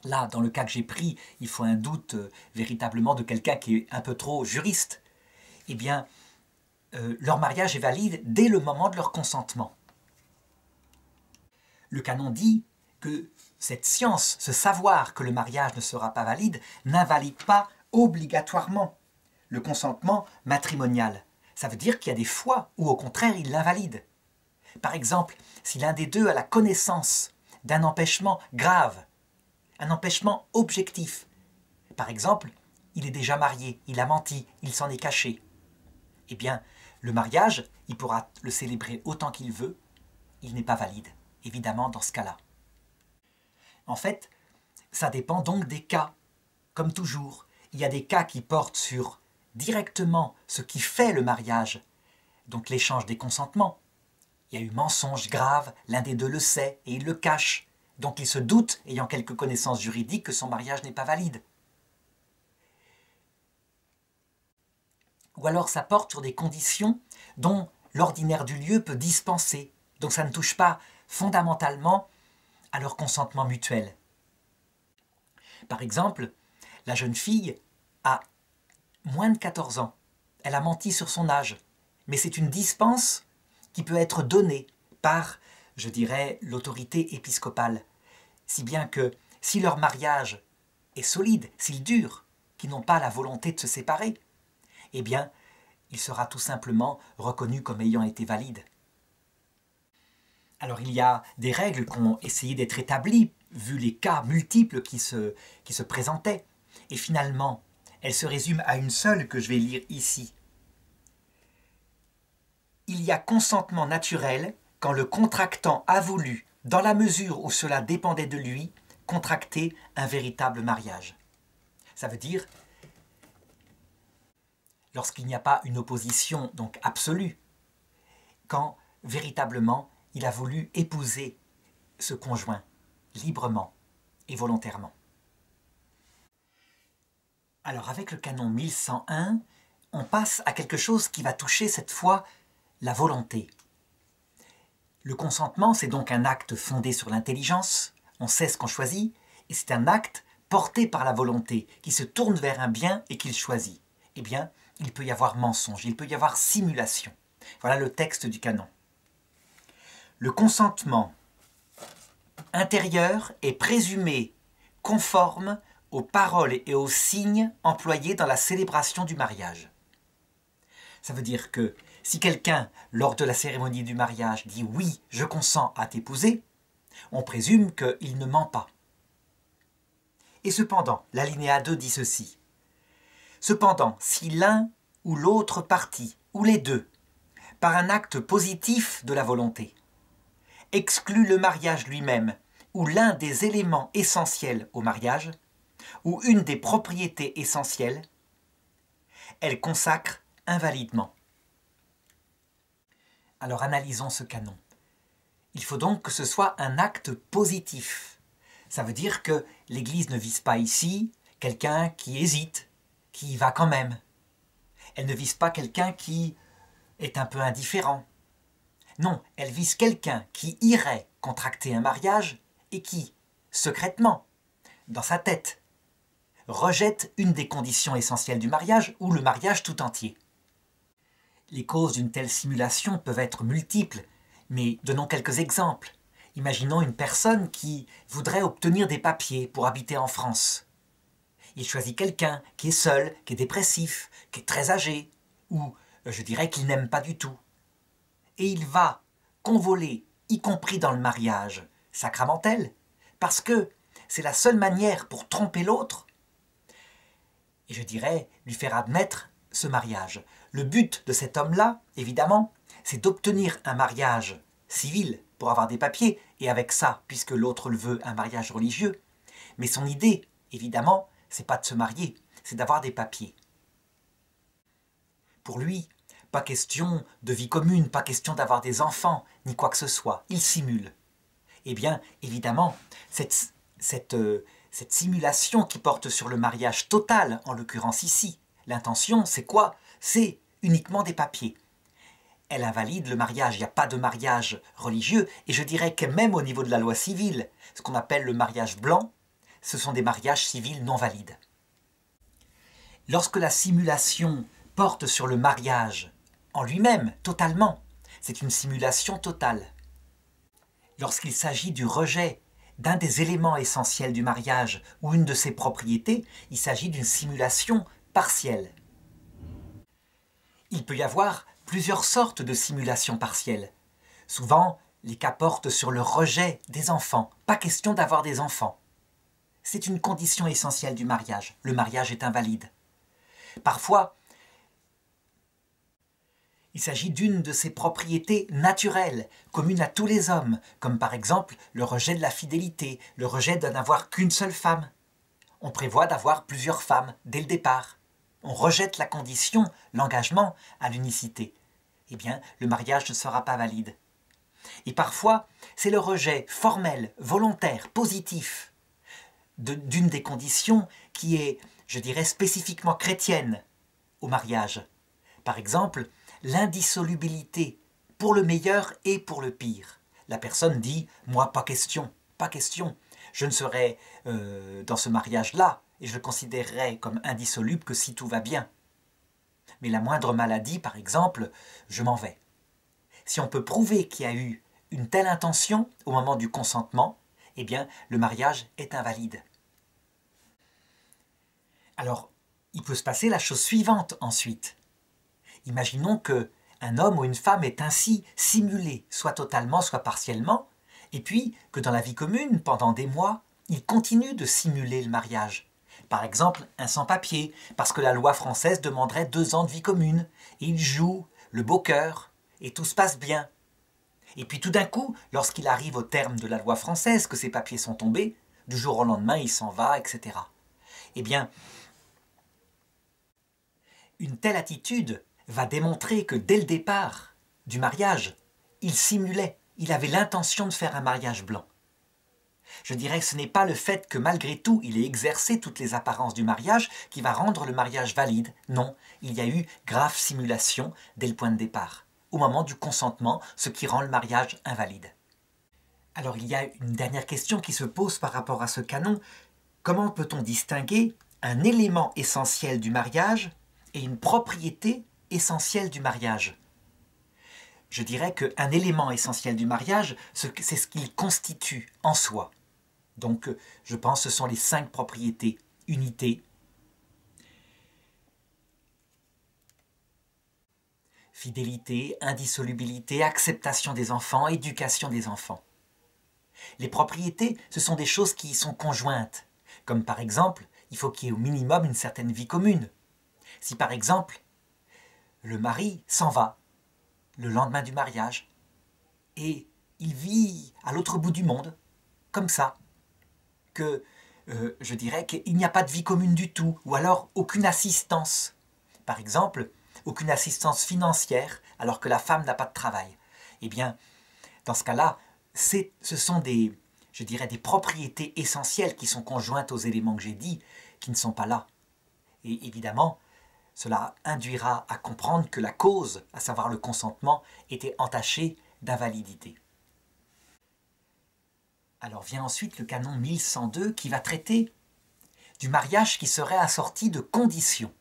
là, dans le cas que j'ai pris, il faut un doute véritablement de quelqu'un qui est un peu trop juriste, eh bien, leur mariage est valide dès le moment de leur consentement. Le canon dit que cette science, ce savoir que le mariage ne sera pas valide, n'invalide pas obligatoirement le consentement matrimonial. Ça veut dire qu'il y a des fois où au contraire il l'invalide. Par exemple, si l'un des deux a la connaissance d'un empêchement grave, un empêchement objectif. Par exemple, il est déjà marié, il a menti, il s'en est caché. Eh bien, le mariage, il pourra le célébrer autant qu'il veut, il n'est pas valide, évidemment, dans ce cas-là. En fait, ça dépend donc des cas. Comme toujours, il y a des cas qui portent sur directement ce qui fait le mariage, donc l'échange des consentements. Il y a eu mensonge grave, l'un des deux le sait et il le cache. Donc il se doute, ayant quelques connaissances juridiques, que son mariage n'est pas valide. Ou alors ça porte sur des conditions dont l'ordinaire du lieu peut dispenser. Donc ça ne touche pas fondamentalement à leur consentement mutuel. Par exemple, la jeune fille a moins de 14 ans. Elle a menti sur son âge. Mais c'est une dispense qui peut être donnée par, je dirais, l'autorité épiscopale. Si bien que si leur mariage est solide, s'il dure, qu'ils n'ont pas la volonté de se séparer, eh bien, il sera tout simplement reconnu comme ayant été valide. Alors il y a des règles qui ont essayé d'être établies, vu les cas multiples qui se présentaient. Et finalement, elles se résument à une seule que je vais lire ici. Il y a consentement naturel quand le contractant a voulu, dans la mesure où cela dépendait de lui, contracter un véritable mariage. Ça veut dire lorsqu'il n'y a pas une opposition donc absolue, quand véritablement il a voulu épouser ce conjoint librement et volontairement. Alors avec le canon 1101, on passe à quelque chose qui va toucher cette fois la volonté. Le consentement, c'est donc un acte fondé sur l'intelligence, on sait ce qu'on choisit, et c'est un acte porté par la volonté, qui se tourne vers un bien et qu'il choisit. Eh bien, il peut y avoir mensonge, il peut y avoir simulation. Voilà le texte du canon. Le consentement intérieur est présumé conforme aux paroles et aux signes employés dans la célébration du mariage. Ça veut dire que si quelqu'un, lors de la cérémonie du mariage, dit « oui, je consens à t'épouser », on présume qu'il ne ment pas. Et cependant, l'alinéa 2 dit ceci. Cependant, si l'un ou l'autre partie, ou les deux, par un acte positif de la volonté, exclut le mariage lui-même, ou l'un des éléments essentiels au mariage, ou une des propriétés essentielles, elle consacre invalidement. Alors analysons ce canon. Il faut donc que ce soit un acte positif. Ça veut dire que l'Église ne vise pas ici quelqu'un qui hésite, qui y va quand même. Elle ne vise pas quelqu'un qui est un peu indifférent. Non, elle vise quelqu'un qui irait contracter un mariage et qui, secrètement, dans sa tête, rejette une des conditions essentielles du mariage ou le mariage tout entier. Les causes d'une telle simulation peuvent être multiples, mais donnons quelques exemples. Imaginons une personne qui voudrait obtenir des papiers pour habiter en France. Il choisit quelqu'un qui est seul, qui est dépressif, qui est très âgé, ou je dirais qu'il n'aime pas du tout. Et il va convoler, y compris dans le mariage sacramentel, parce que c'est la seule manière pour tromper l'autre, et je dirais lui faire admettre ce mariage. Le but de cet homme-là, évidemment, c'est d'obtenir un mariage civil pour avoir des papiers, et avec ça, puisque l'autre le veut, un mariage religieux. Mais son idée, évidemment, c'est pas de se marier, c'est d'avoir des papiers. Pour lui, pas question de vie commune, pas question d'avoir des enfants, ni quoi que ce soit. Il simule. Eh bien, évidemment, cette simulation qui porte sur le mariage total, en l'occurrence ici, l'intention, c'est quoi? C'est uniquement des papiers. Elle invalide le mariage, il n'y a pas de mariage religieux, et je dirais que même au niveau de la loi civile, ce qu'on appelle le mariage blanc, ce sont des mariages civils non valides. Lorsque la simulation porte sur le mariage en lui-même, totalement, c'est une simulation totale. Lorsqu'il s'agit du rejet d'un des éléments essentiels du mariage ou une de ses propriétés, il s'agit d'une simulation partielle. Il peut y avoir plusieurs sortes de simulations partielles. Souvent, les cas portent sur le rejet des enfants. Pas question d'avoir des enfants. C'est une condition essentielle du mariage. Le mariage est invalide. Parfois, il s'agit d'une de ses propriétés naturelles, communes à tous les hommes, comme par exemple le rejet de la fidélité, le rejet de n'avoir qu'une seule femme. On prévoit d'avoir plusieurs femmes dès le départ. On rejette la condition, l'engagement à l'unicité. Eh bien, le mariage ne sera pas valide. Et parfois, c'est le rejet formel, volontaire, positif, d'une des conditions qui est, je dirais, spécifiquement chrétienne au mariage. Par exemple, l'indissolubilité, pour le meilleur et pour le pire. La personne dit « moi, pas question, pas question, je ne serai dans ce mariage-là et je le considérerai comme indissoluble que si tout va bien. Mais la moindre maladie, par exemple, je m'en vais. » Si on peut prouver qu'il y a eu une telle intention au moment du consentement, eh bien, le mariage est invalide. Alors, il peut se passer la chose suivante ensuite. Imaginons qu'un homme ou une femme est ainsi simulé, soit totalement, soit partiellement, et puis que dans la vie commune, pendant des mois, il continue de simuler le mariage. Par exemple, un sans-papier, parce que la loi française demanderait 2 ans de vie commune, et il joue le beau cœur, et tout se passe bien. Et puis tout d'un coup, lorsqu'il arrive au terme de la loi française, que ses papiers sont tombés, du jour au lendemain, il s'en va, etc. Eh bien, une telle attitude va démontrer que dès le départ du mariage, il simulait, il avait l'intention de faire un mariage blanc. Je dirais que ce n'est pas le fait que malgré tout il ait exercé toutes les apparences du mariage qui va rendre le mariage valide. Non, il y a eu grave simulation dès le point de départ, au moment du consentement, ce qui rend le mariage invalide. Alors il y a une dernière question qui se pose par rapport à ce canon. Comment peut-on distinguer un élément essentiel du mariage et une propriété essentielle du mariage? Je dirais qu'un élément essentiel du mariage, c'est ce qu'il constitue en soi. Donc, je pense que ce sont les 5 propriétés. Unité, fidélité, indissolubilité, acceptation des enfants, éducation des enfants. Les propriétés, ce sont des choses qui sont conjointes. Comme par exemple, il faut qu'il y ait au minimum une certaine vie commune. Si par exemple, le mari s'en va le lendemain du mariage et il vit à l'autre bout du monde, comme ça, que je dirais qu'il n'y a pas de vie commune du tout, ou alors aucune assistance. Par exemple, aucune assistance financière alors que la femme n'a pas de travail. Eh bien, dans ce cas-là, ce sont des propriétés essentielles qui sont conjointes aux éléments que j'ai dit, qui ne sont pas là. Et évidemment, cela induira à comprendre que la cause, à savoir le consentement, était entachée d'invalidité. Alors vient ensuite le canon 1102 qui va traiter du mariage qui serait assorti de conditions.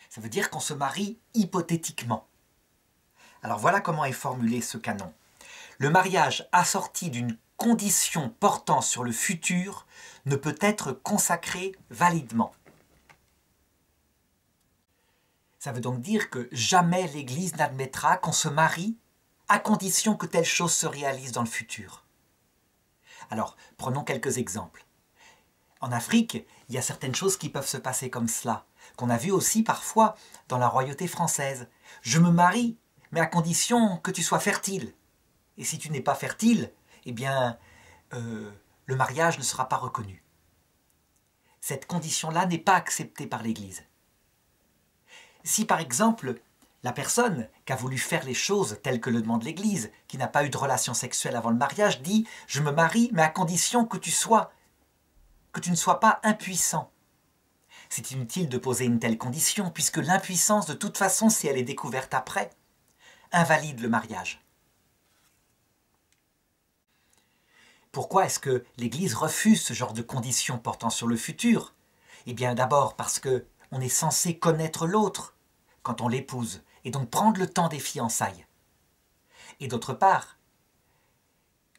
Ça veut dire qu'on se marie hypothétiquement. Alors voilà comment est formulé ce canon. Le mariage assorti d'une condition portant sur le futur ne peut être consacré validement. Ça veut donc dire que jamais l'Église n'admettra qu'on se marie à condition que telle chose se réalise dans le futur. Alors, prenons quelques exemples. En Afrique, il y a certaines choses qui peuvent se passer comme cela, qu'on a vu aussi parfois dans la royauté française. Je me marie, mais à condition que tu sois fertile. Et si tu n'es pas fertile, eh bien, le mariage ne sera pas reconnu. Cette condition-là n'est pas acceptée par l'Église. Si par exemple, la personne qui a voulu faire les choses telles que le demande l'Église, qui n'a pas eu de relation sexuelle avant le mariage, dit « je me marie, mais à condition que tu ne sois pas impuissant ». C'est inutile de poser une telle condition, puisque l'impuissance, de toute façon, si elle est découverte après, invalide le mariage. Pourquoi est-ce que l'Église refuse ce genre de conditions portant sur le futur? Eh bien d'abord parce qu'on est censé connaître l'autre quand on l'épouse, et donc prendre le temps des fiançailles. Et d'autre part,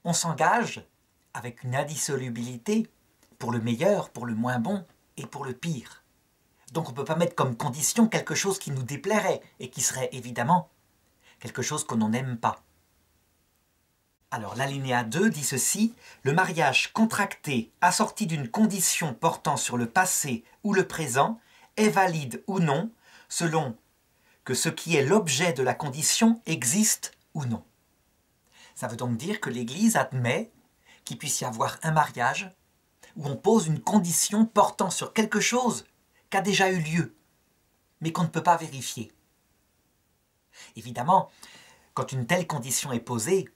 on s'engage avec une indissolubilité pour le meilleur, pour le moins bon et pour le pire. Donc on ne peut pas mettre comme condition quelque chose qui nous déplairait et qui serait évidemment quelque chose que l'on n'aime pas. Alors l'alinéa 2 dit ceci: le mariage contracté assorti d'une condition portant sur le passé ou le présent est valide ou non selon que ce qui est l'objet de la condition existe ou non. Ça veut donc dire que l'Église admet qu'il puisse y avoir un mariage où on pose une condition portant sur quelque chose qui a déjà eu lieu, mais qu'on ne peut pas vérifier. Évidemment, quand une telle condition est posée,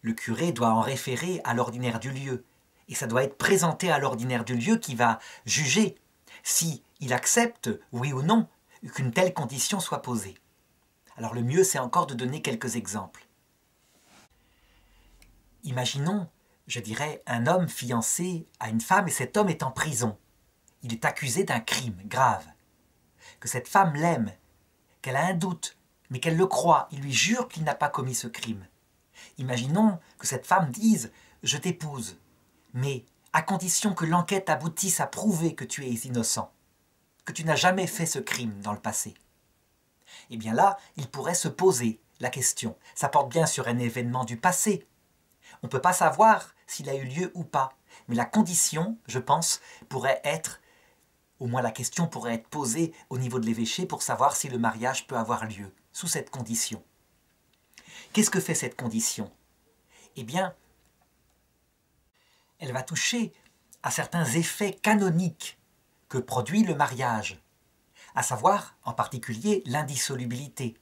le curé doit en référer à l'ordinaire du lieu, et ça doit être présenté à l'ordinaire du lieu qui va juger si il accepte, oui ou non, qu'une telle condition soit posée. Alors le mieux, c'est encore de donner quelques exemples. Imaginons, je dirais, un homme fiancé à une femme et cet homme est en prison. Il est accusé d'un crime grave. Que cette femme l'aime, qu'elle a un doute, mais qu'elle le croit, il lui jure qu'il n'a pas commis ce crime. Imaginons que cette femme dise « je t'épouse », mais à condition que l'enquête aboutisse à prouver que tu es innocent, que tu n'as jamais fait ce crime dans le passé. Eh bien là, il pourrait se poser la question. Ça porte bien sur un événement du passé. On ne peut pas savoir s'il a eu lieu ou pas, mais la condition, je pense, pourrait être, au moins la question pourrait être posée au niveau de l'évêché pour savoir si le mariage peut avoir lieu, sous cette condition. Qu'est-ce que fait cette condition? Eh bien, elle va toucher à certains effets canoniques que produit le mariage, à savoir, en particulier, l'indissolubilité.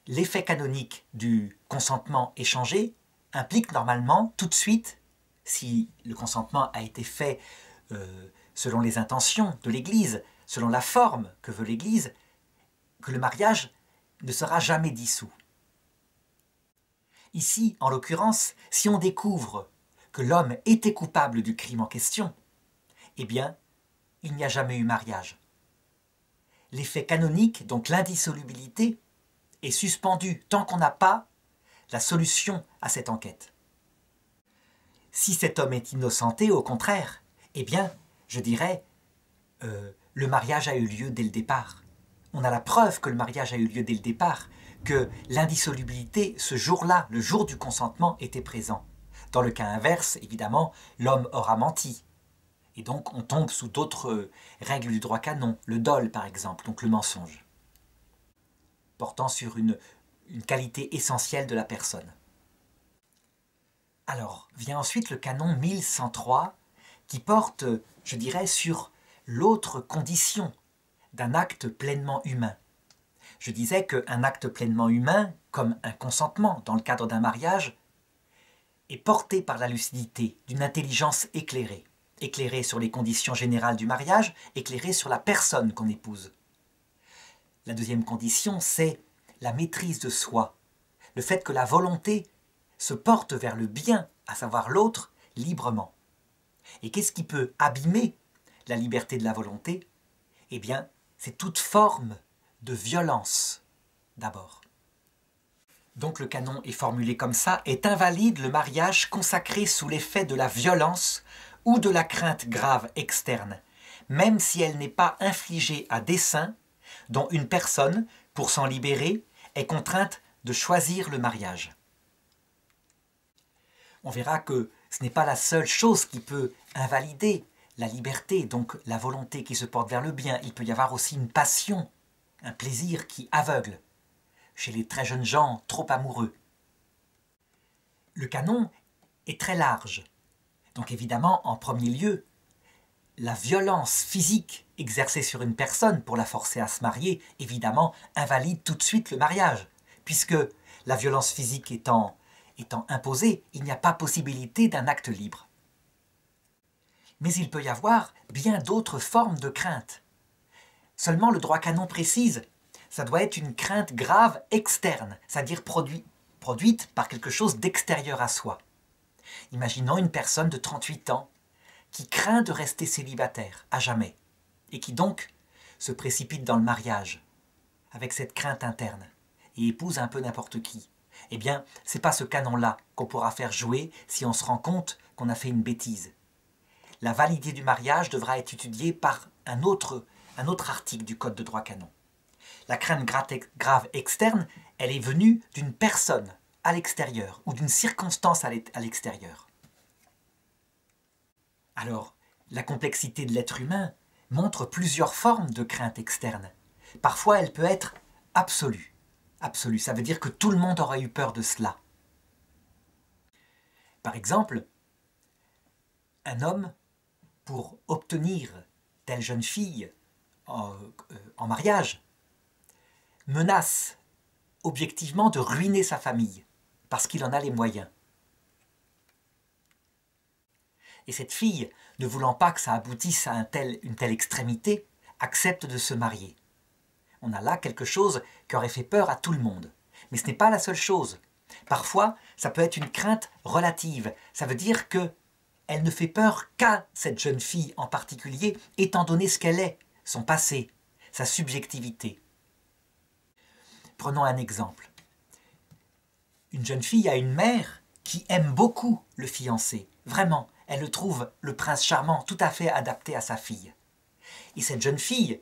L'effet canonique du consentement échangé implique normalement, tout de suite, si le consentement a été fait selon les intentions de l'Église, selon la forme que veut l'Église, que le mariage ne sera jamais dissous. Ici, en l'occurrence, si on découvre que l'homme était coupable du crime en question, eh bien, il n'y a jamais eu mariage. L'effet canonique, donc l'indissolubilité, est suspendu tant qu'on n'a pas la solution à cette enquête. Si cet homme est innocenté, au contraire, eh bien, je dirais, le mariage a eu lieu dès le départ. On a la preuve que le mariage a eu lieu dès le départ, que l'indissolubilité, ce jour-là, le jour du consentement, était présent. Dans le cas inverse, évidemment, l'homme aura menti. Et donc, on tombe sous d'autres règles du droit canon, le dol par exemple, donc le mensonge, portant sur une qualité essentielle de la personne. Alors, vient ensuite le canon 1103, qui porte, je dirais, sur l'autre condition d'un acte pleinement humain. Je disais qu'un acte pleinement humain, comme un consentement dans le cadre d'un mariage, est porté par la lucidité d'une intelligence éclairée. Éclairée sur les conditions générales du mariage, éclairée sur la personne qu'on épouse. La deuxième condition, c'est la maîtrise de soi, le fait que la volonté se porte vers le bien, à savoir l'autre, librement. Et qu'est-ce qui peut abîmer la liberté de la volonté? Eh bien, c'est toute forme de violence, d'abord. Donc le canon est formulé comme ça: est invalide le mariage consacré sous l'effet de la violence ou de la crainte grave externe, même si elle n'est pas infligée à dessein, dont une personne, pour s'en libérer, est contrainte de choisir le mariage. On verra que ce n'est pas la seule chose qui peut invalider la liberté, donc la volonté qui se porte vers le bien. Il peut y avoir aussi une passion, un plaisir qui aveugle, chez les très jeunes gens trop amoureux. Le canon est très large. Donc évidemment, en premier lieu, la violence physique exercée sur une personne pour la forcer à se marier, évidemment, invalide tout de suite le mariage, puisque la violence physique étant imposée, il n'y a pas possibilité d'un acte libre. Mais il peut y avoir bien d'autres formes de crainte. Seulement le droit canon précise, ça doit être une crainte grave externe, c'est-à-dire produite par quelque chose d'extérieur à soi. Imaginons une personne de 38 ans qui craint de rester célibataire à jamais et qui donc se précipite dans le mariage avec cette crainte interne et épouse un peu n'importe qui. Eh bien, ce n'est pas ce canon-là qu'on pourra faire jouer si on se rend compte qu'on a fait une bêtise. La validité du mariage devra être étudiée par un autre article du Code de droit canon. La crainte grave externe, elle est venue d'une personne à l'extérieur ou d'une circonstance à l'extérieur. Alors, la complexité de l'être humain montre plusieurs formes de crainte externe. Parfois, elle peut être absolue. Absolue, ça veut dire que tout le monde aurait eu peur de cela. Par exemple, un homme, pour obtenir telle jeune fille en mariage, menace objectivement de ruiner sa famille, parce qu'il en a les moyens. Et cette fille, ne voulant pas que ça aboutisse à une telle extrémité, accepte de se marier. On a là quelque chose qui aurait fait peur à tout le monde. Mais ce n'est pas la seule chose. Parfois, ça peut être une crainte relative. Ça veut dire qu'elle ne fait peur qu'à cette jeune fille en particulier, étant donné ce qu'elle est, son passé, sa subjectivité. Prenons un exemple. Une jeune fille a une mère qui aime beaucoup le fiancé. Vraiment, elle le trouve, le prince charmant, tout à fait adapté à sa fille. Et cette jeune fille,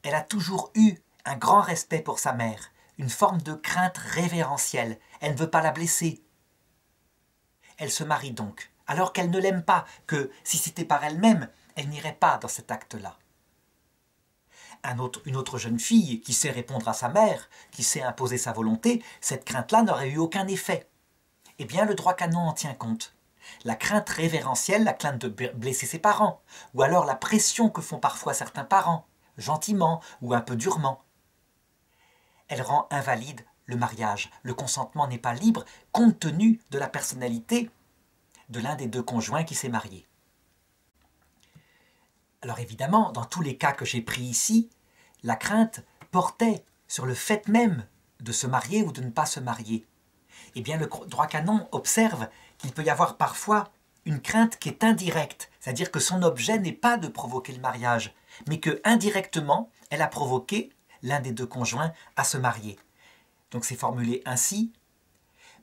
elle a toujours eu un grand respect pour sa mère, une forme de crainte révérentielle. Elle ne veut pas la blesser. Elle se marie donc, alors qu'elle ne l'aime pas, que si c'était par elle-même, elle n'irait pas dans cet acte-là. Une autre jeune fille qui sait répondre à sa mère, qui sait imposer sa volonté, cette crainte-là n'aurait eu aucun effet. Eh bien, le droit canon en tient compte. La crainte révérentielle, la crainte de blesser ses parents, ou alors la pression que font parfois certains parents, gentiment ou un peu durement. Elle rend invalide le mariage. Le consentement n'est pas libre compte tenu de la personnalité de l'un des deux conjoints qui s'est marié. Alors évidemment, dans tous les cas que j'ai pris ici, la crainte portait sur le fait même de se marier ou de ne pas se marier. Eh bien, le droit canon observe qu'il peut y avoir parfois une crainte qui est indirecte, c'est-à-dire que son objet n'est pas de provoquer le mariage, mais que indirectement, elle a provoqué l'un des deux conjoints à se marier. Donc c'est formulé ainsi,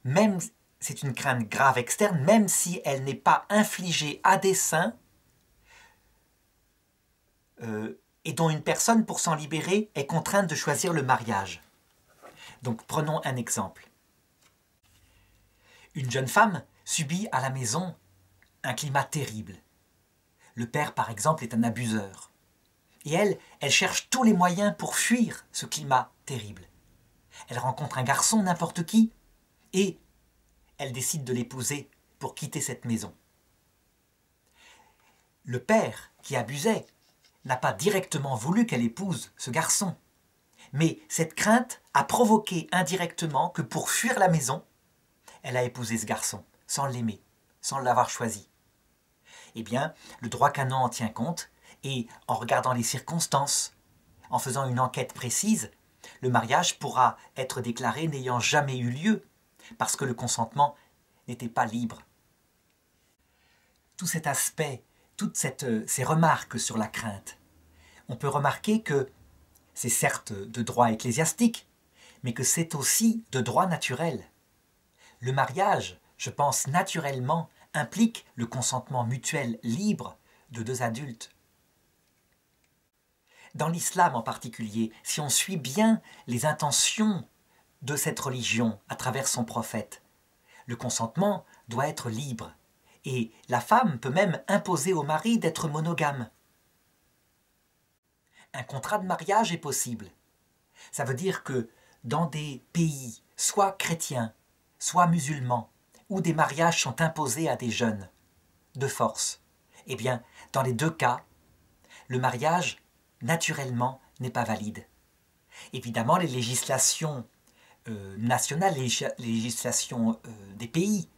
même c'est une crainte grave externe, même si elle n'est pas infligée à dessein, et dont une personne, pour s'en libérer, est contrainte de choisir le mariage. Donc prenons un exemple. Une jeune femme subit à la maison un climat terrible. Le père, par exemple, est un abuseur. Et elle cherche tous les moyens pour fuir ce climat terrible. Elle rencontre un garçon, n'importe qui, et elle décide de l'épouser pour quitter cette maison. Le père, qui abusait, n'a pas directement voulu qu'elle épouse ce garçon. Mais cette crainte a provoqué indirectement que pour fuir la maison, elle a épousé ce garçon, sans l'aimer, sans l'avoir choisi. Eh bien, le droit canon en tient compte, et en regardant les circonstances, en faisant une enquête précise, le mariage pourra être déclaré n'ayant jamais eu lieu, parce que le consentement n'était pas libre. Tout cet aspect, toutes ces remarques sur la crainte, on peut remarquer que c'est certes de droit ecclésiastique, mais que c'est aussi de droit naturel. Le mariage, je pense naturellement, implique le consentement mutuel libre de deux adultes. Dans l'islam en particulier, si on suit bien les intentions de cette religion à travers son prophète, le consentement doit être libre, et la femme peut même imposer au mari d'être monogame. Un contrat de mariage est possible. Ça veut dire que dans des pays, soit chrétiens, soit musulmans, où des mariages sont imposés à des jeunes, de force, eh bien, dans les deux cas, le mariage, naturellement, n'est pas valide. Évidemment, les législations nationales, les législations des pays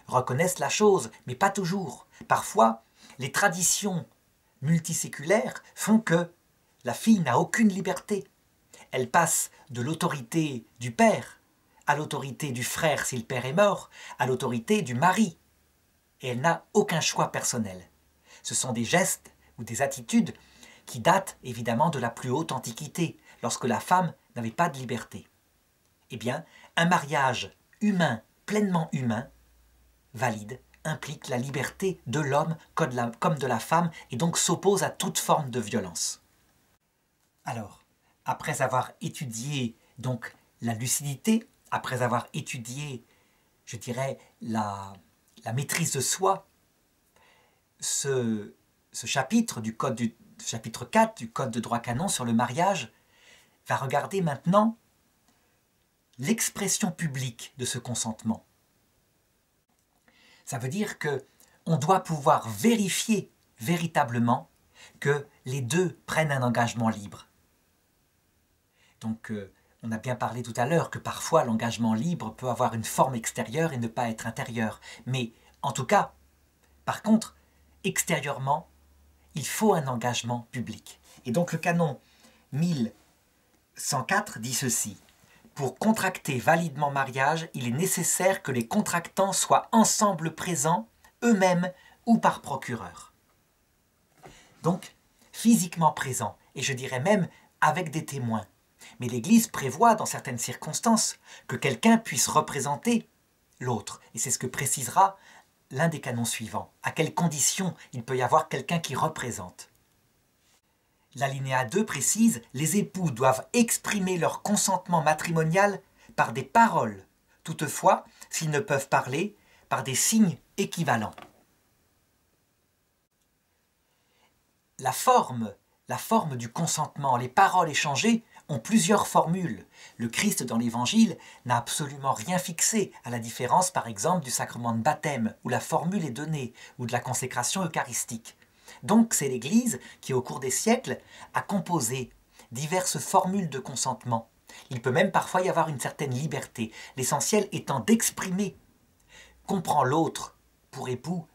reconnaissent la chose, mais pas toujours. Parfois, les traditions multiséculaires font que la fille n'a aucune liberté. Elle passe de l'autorité du père à l'autorité du frère si le père est mort, à l'autorité du mari. Et elle n'a aucun choix personnel. Ce sont des gestes ou des attitudes qui datent évidemment de la plus haute antiquité, lorsque la femme n'avait pas de liberté. Eh bien, un mariage humain, pleinement humain, valide, implique la liberté de l'homme comme de la femme et donc s'oppose à toute forme de violence. Alors, après avoir étudié donc la lucidité, après avoir étudié, je dirais, la maîtrise de soi, ce chapitre chapitre 4 du Code de droit canon sur le mariage va regarder maintenant l'expression publique de ce consentement. Ça veut dire qu'on doit pouvoir vérifier véritablement que les deux prennent un engagement libre. Donc, on a bien parlé tout à l'heure que parfois l'engagement libre peut avoir une forme extérieure et ne pas être intérieure. Mais en tout cas, par contre, extérieurement, il faut un engagement public. Et donc le canon 1104 dit ceci. Pour contracter validement mariage, il est nécessaire que les contractants soient ensemble présents, eux-mêmes ou par procureur. Donc, physiquement présents, et je dirais même avec des témoins. Mais l'Église prévoit, dans certaines circonstances, que quelqu'un puisse représenter l'autre. Et c'est ce que précisera l'un des canons suivants. À quelles conditions il peut y avoir quelqu'un qui représente. L'alinéa 2 précise « Les époux doivent exprimer leur consentement matrimonial par des paroles, toutefois, s'ils ne peuvent parler, par des signes équivalents. » La forme du consentement, les paroles échangées ont plusieurs formules. Le Christ dans l'Évangile n'a absolument rien fixé, à la différence par exemple du sacrement de baptême, où la formule est donnée, ou de la consécration eucharistique. Donc c'est l'Église qui, au cours des siècles, a composé diverses formules de consentement. Il peut même parfois y avoir une certaine liberté, l'essentiel étant d'exprimer qu'on prend l'autre pour époux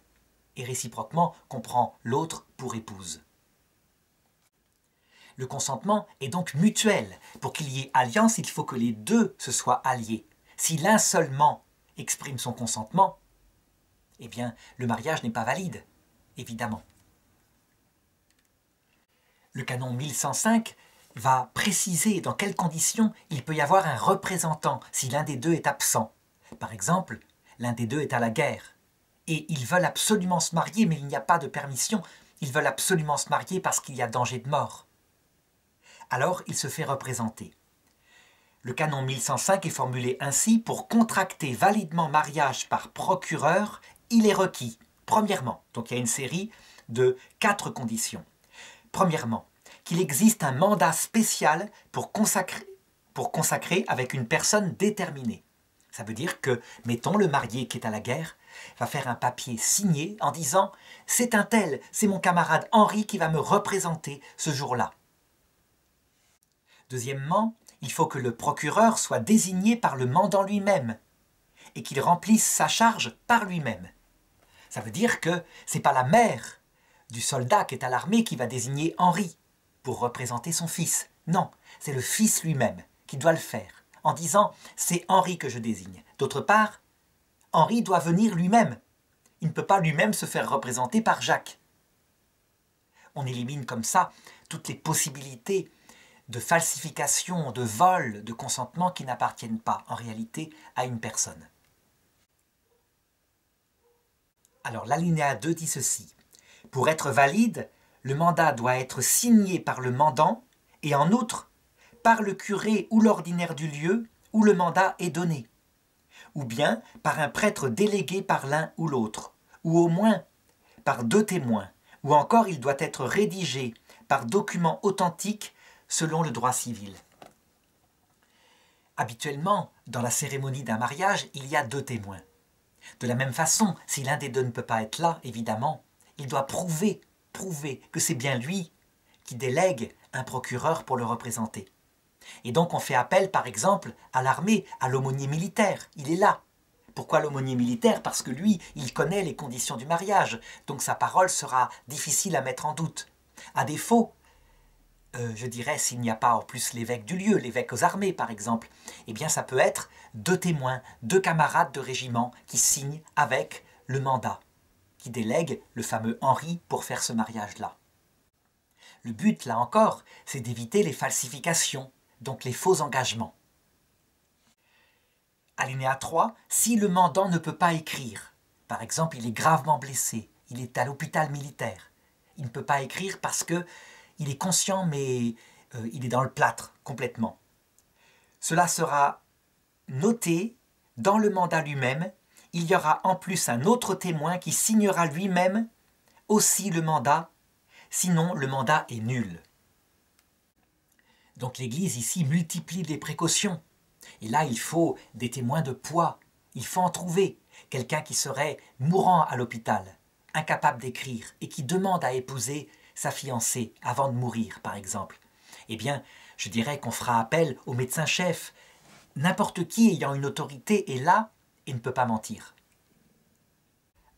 et réciproquement qu'on prend l'autre pour épouse. Le consentement est donc mutuel. Pour qu'il y ait alliance, il faut que les deux se soient alliés. Si l'un seulement exprime son consentement, eh bien, le mariage n'est pas valide, évidemment. Le canon 1105 va préciser dans quelles conditions il peut y avoir un représentant si l'un des deux est absent. Par exemple, l'un des deux est à la guerre et ils veulent absolument se marier, mais il n'y a pas de permission. Ils veulent absolument se marier parce qu'il y a danger de mort. Alors il se fait représenter. Le canon 1105 est formulé ainsi: pour contracter validement mariage par procureur, il est requis, premièrement, donc il y a une série de 4 conditions. Premièrement, qu'il existe un mandat spécial pour consacrer avec une personne déterminée. Ça veut dire que, mettons, le marié qui est à la guerre va faire un papier signé en disant « c'est un tel, c'est mon camarade Henri qui va me représenter ce jour-là ». Deuxièmement, il faut que le procureur soit désigné par le mandant lui-même et qu'il remplisse sa charge par lui-même. Ça veut dire que ce n'est pas la mère du soldat qui est à l'armée qui va désigner Henri pour représenter son fils. Non, c'est le fils lui-même qui doit le faire en disant « c'est Henri que je désigne ». D'autre part, Henri doit venir lui-même. Il ne peut pas lui-même se faire représenter par Jacques. On élimine comme ça toutes les possibilités de falsification, de vol, de consentement qui n'appartiennent pas en réalité à une personne. Alors l'alinéa 2 dit ceci. Pour être valide, le mandat doit être signé par le mandant et en outre par le curé ou l'ordinaire du lieu où le mandat est donné, ou bien par un prêtre délégué par l'un ou l'autre, ou au moins par 2 témoins, ou encore il doit être rédigé par document authentique selon le droit civil. Habituellement, dans la cérémonie d'un mariage, il y a 2 témoins. De la même façon, si l'un des deux ne peut pas être là, évidemment, il doit prouver que c'est bien lui qui délègue un procureur pour le représenter. Et donc on fait appel, par exemple, à l'armée, à l'aumônier militaire. Il est là. Pourquoi l'aumônier militaire? Parce que lui, il connaît les conditions du mariage, donc sa parole sera difficile à mettre en doute. À défaut, je dirais, s'il n'y a pas en plus l'évêque du lieu, l'évêque aux armées par exemple, eh bien ça peut être 2 témoins, 2 camarades de régiment qui signent avec le mandat, qui délègue le fameux Henri pour faire ce mariage-là. Le but, là encore, c'est d'éviter les falsifications, donc les faux engagements. Alinéa 3, si le mandant ne peut pas écrire, Par exemple, il est gravement blessé, il est à l'hôpital militaire. Il ne peut pas écrire parce qu'il est conscient, mais il est dans le plâtre complètement. Cela sera noté dans le mandat lui-même. Il y aura en plus un autre témoin qui signera lui-même aussi le mandat, sinon le mandat est nul. Donc l'Église ici multiplie les précautions. Et là, il faut des témoins de poids. Il faut en trouver. Quelqu'un qui serait mourant à l'hôpital, incapable d'écrire et qui demande à épouser sa fiancée avant de mourir, par exemple. Eh bien, je dirais qu'on fera appel au médecin-chef. N'importe qui ayant une autorité est là et ne peut pas mentir.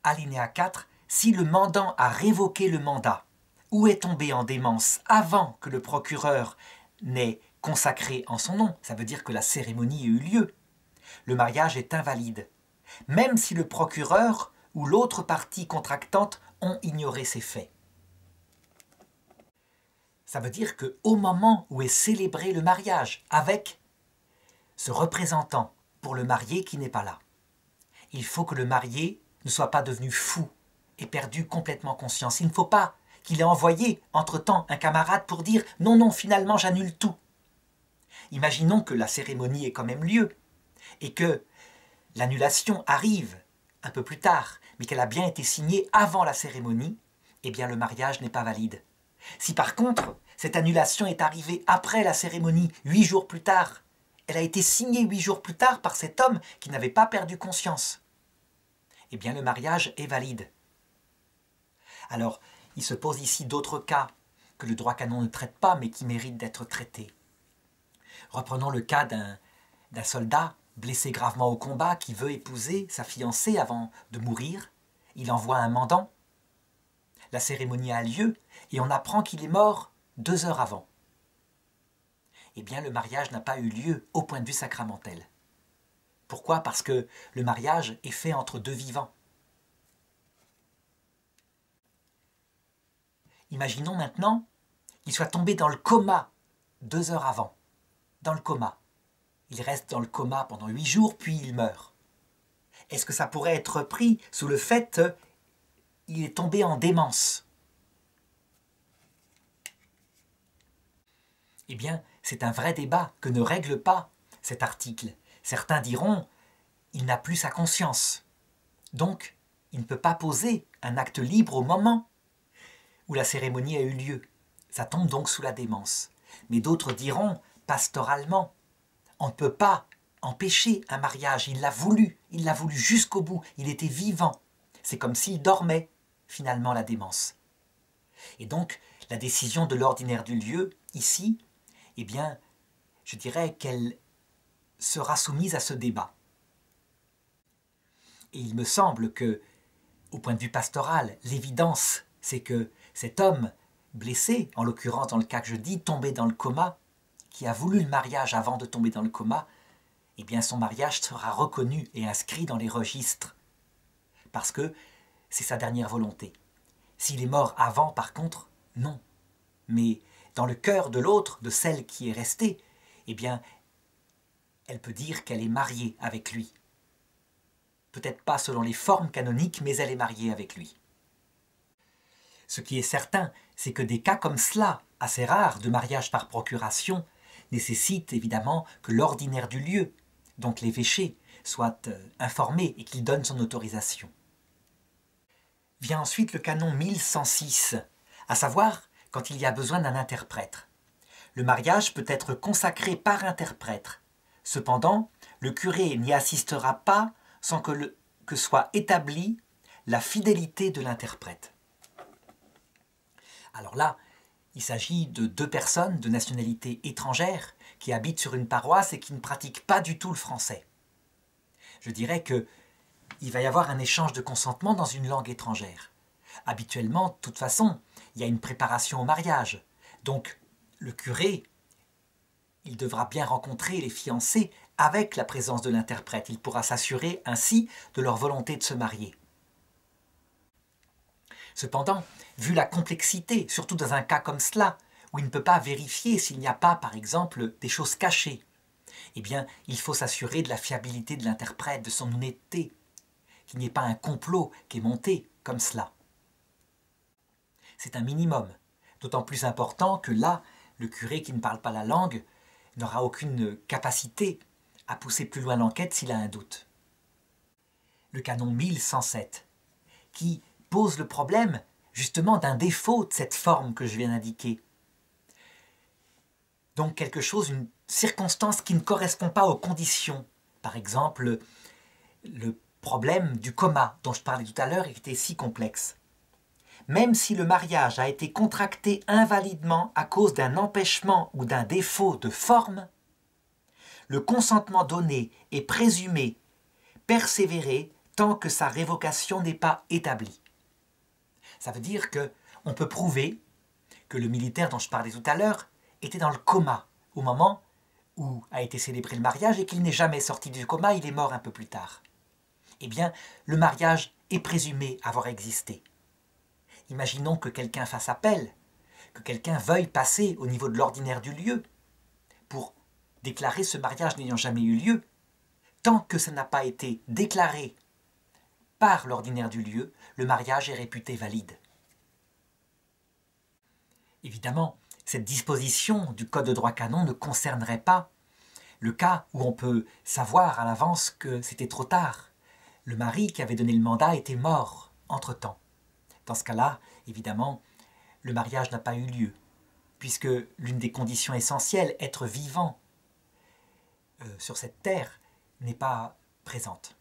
Alinéa 4. Si le mandant a révoqué le mandat ou est tombé en démence avant que le procureur n'ait consacré en son nom, ça veut dire que la cérémonie a eu lieu, le mariage est invalide, même si le procureur ou l'autre partie contractante ont ignoré ces faits. Ça veut dire qu'au moment où est célébré le mariage, avec ce représentant pour le marié qui n'est pas là, il faut que le marié ne soit pas devenu fou et perdu complètement conscience. Il ne faut pas qu'il ait envoyé entre-temps un camarade pour dire « Non, non, finalement j'annule tout ». Imaginons que la cérémonie ait quand même lieu et que l'annulation arrive un peu plus tard, mais qu'elle a bien été signée avant la cérémonie, eh bien le mariage n'est pas valide. Si par contre, cette annulation est arrivée après la cérémonie, 8 jours plus tard, elle a été signée 8 jours plus tard par cet homme qui n'avait pas perdu conscience, eh bien le mariage est valide. Alors, il se pose ici d'autres cas que le droit canon ne traite pas, mais qui méritent d'être traités. Reprenons le cas d'un soldat blessé gravement au combat qui veut épouser sa fiancée avant de mourir. Il envoie un mandant. La cérémonie a lieu et on apprend qu'il est mort 2 heures avant. Eh bien, le mariage n'a pas eu lieu au point de vue sacramentel. Pourquoi? Parce que le mariage est fait entre 2 vivants. Imaginons maintenant qu'il soit tombé dans le coma 2 heures avant. Dans le coma. Il reste dans le coma pendant 8 jours, puis il meurt. Est-ce que ça pourrait être pris sous le fait qu'il est tombé en démence? Eh bien, c'est un vrai débat que ne règle pas cet article. Certains diront il n'a plus sa conscience. Donc, il ne peut pas poser un acte libre au moment où la cérémonie a eu lieu. Ça tombe donc sous la démence. Mais d'autres diront, pastoralement, on ne peut pas empêcher un mariage. Il l'a voulu jusqu'au bout. Il était vivant. C'est comme s'il dormait, finalement, la démence. Et donc, la décision de l'ordinaire du lieu, ici, eh bien, je dirais qu'elle sera soumise à ce débat. Et il me semble que, au point de vue pastoral, l'évidence, c'est que cet homme blessé, en l'occurrence dans le cas que je dis, tombé dans le coma, qui a voulu le mariage avant de tomber dans le coma, eh bien son mariage sera reconnu et inscrit dans les registres, parce que c'est sa dernière volonté. S'il est mort avant, par contre, non. Mais dans le cœur de l'autre, de celle qui est restée, eh bien, elle peut dire qu'elle est mariée avec lui. Peut-être pas selon les formes canoniques, mais elle est mariée avec lui. Ce qui est certain, c'est que des cas comme cela, assez rares, de mariage par procuration, nécessitent évidemment que l'ordinaire du lieu, donc l'évêché, soit informé et qu'il donne son autorisation. Vient ensuite le canon 1106, à savoir quand il y a besoin d'un interprète. Le mariage peut être consacré par interprète. Cependant, le curé n'y assistera pas sans que soit établie la fidélité de l'interprète. Alors là, il s'agit de 2 personnes de nationalité étrangère qui habitent sur une paroisse et qui ne pratiquent pas du tout le français. Je dirais qu'il va y avoir un échange de consentement dans une langue étrangère. Habituellement, de toute façon, il y a une préparation au mariage. Donc, le curé, il devra bien rencontrer les fiancés avec la présence de l'interprète. Il pourra s'assurer ainsi de leur volonté de se marier. Cependant, vu la complexité, surtout dans un cas comme cela, où il ne peut pas vérifier s'il n'y a pas, par exemple, des choses cachées, eh bien, il faut s'assurer de la fiabilité de l'interprète, de son honnêteté, qu'il n'y ait pas un complot qui est monté comme cela. C'est un minimum, d'autant plus important que là, le curé qui ne parle pas la langue n'aura aucune capacité à pousser plus loin l'enquête s'il a un doute. Le canon 1107, qui pose le problème justement d'un défaut de cette forme que je viens d'indiquer. Donc quelque chose, une circonstance qui ne correspond pas aux conditions. Par exemple, le problème du coma dont je parlais tout à l'heure et qui était si complexe. Même si le mariage a été contracté invalidement à cause d'un empêchement ou d'un défaut de forme, le consentement donné est présumé persévérer tant que sa révocation n'est pas établie. Ça veut dire qu'on peut prouver que le militaire dont je parlais tout à l'heure était dans le coma au moment où a été célébré le mariage et qu'il n'est jamais sorti du coma, il est mort un peu plus tard. Eh bien, le mariage est présumé avoir existé. Imaginons que quelqu'un fasse appel, que quelqu'un veuille passer au niveau de l'ordinaire du lieu pour déclarer ce mariage n'ayant jamais eu lieu. Tant que ça n'a pas été déclaré par l'ordinaire du lieu, le mariage est réputé valide. Évidemment, cette disposition du Code de droit canon ne concernerait pas le cas où on peut savoir à l'avance que c'était trop tard. Le mari qui avait donné le mandat était mort entre-temps. Dans ce cas-là, évidemment, le mariage n'a pas eu lieu, puisque l'une des conditions essentielles, être vivant sur cette terre, n'est pas présente.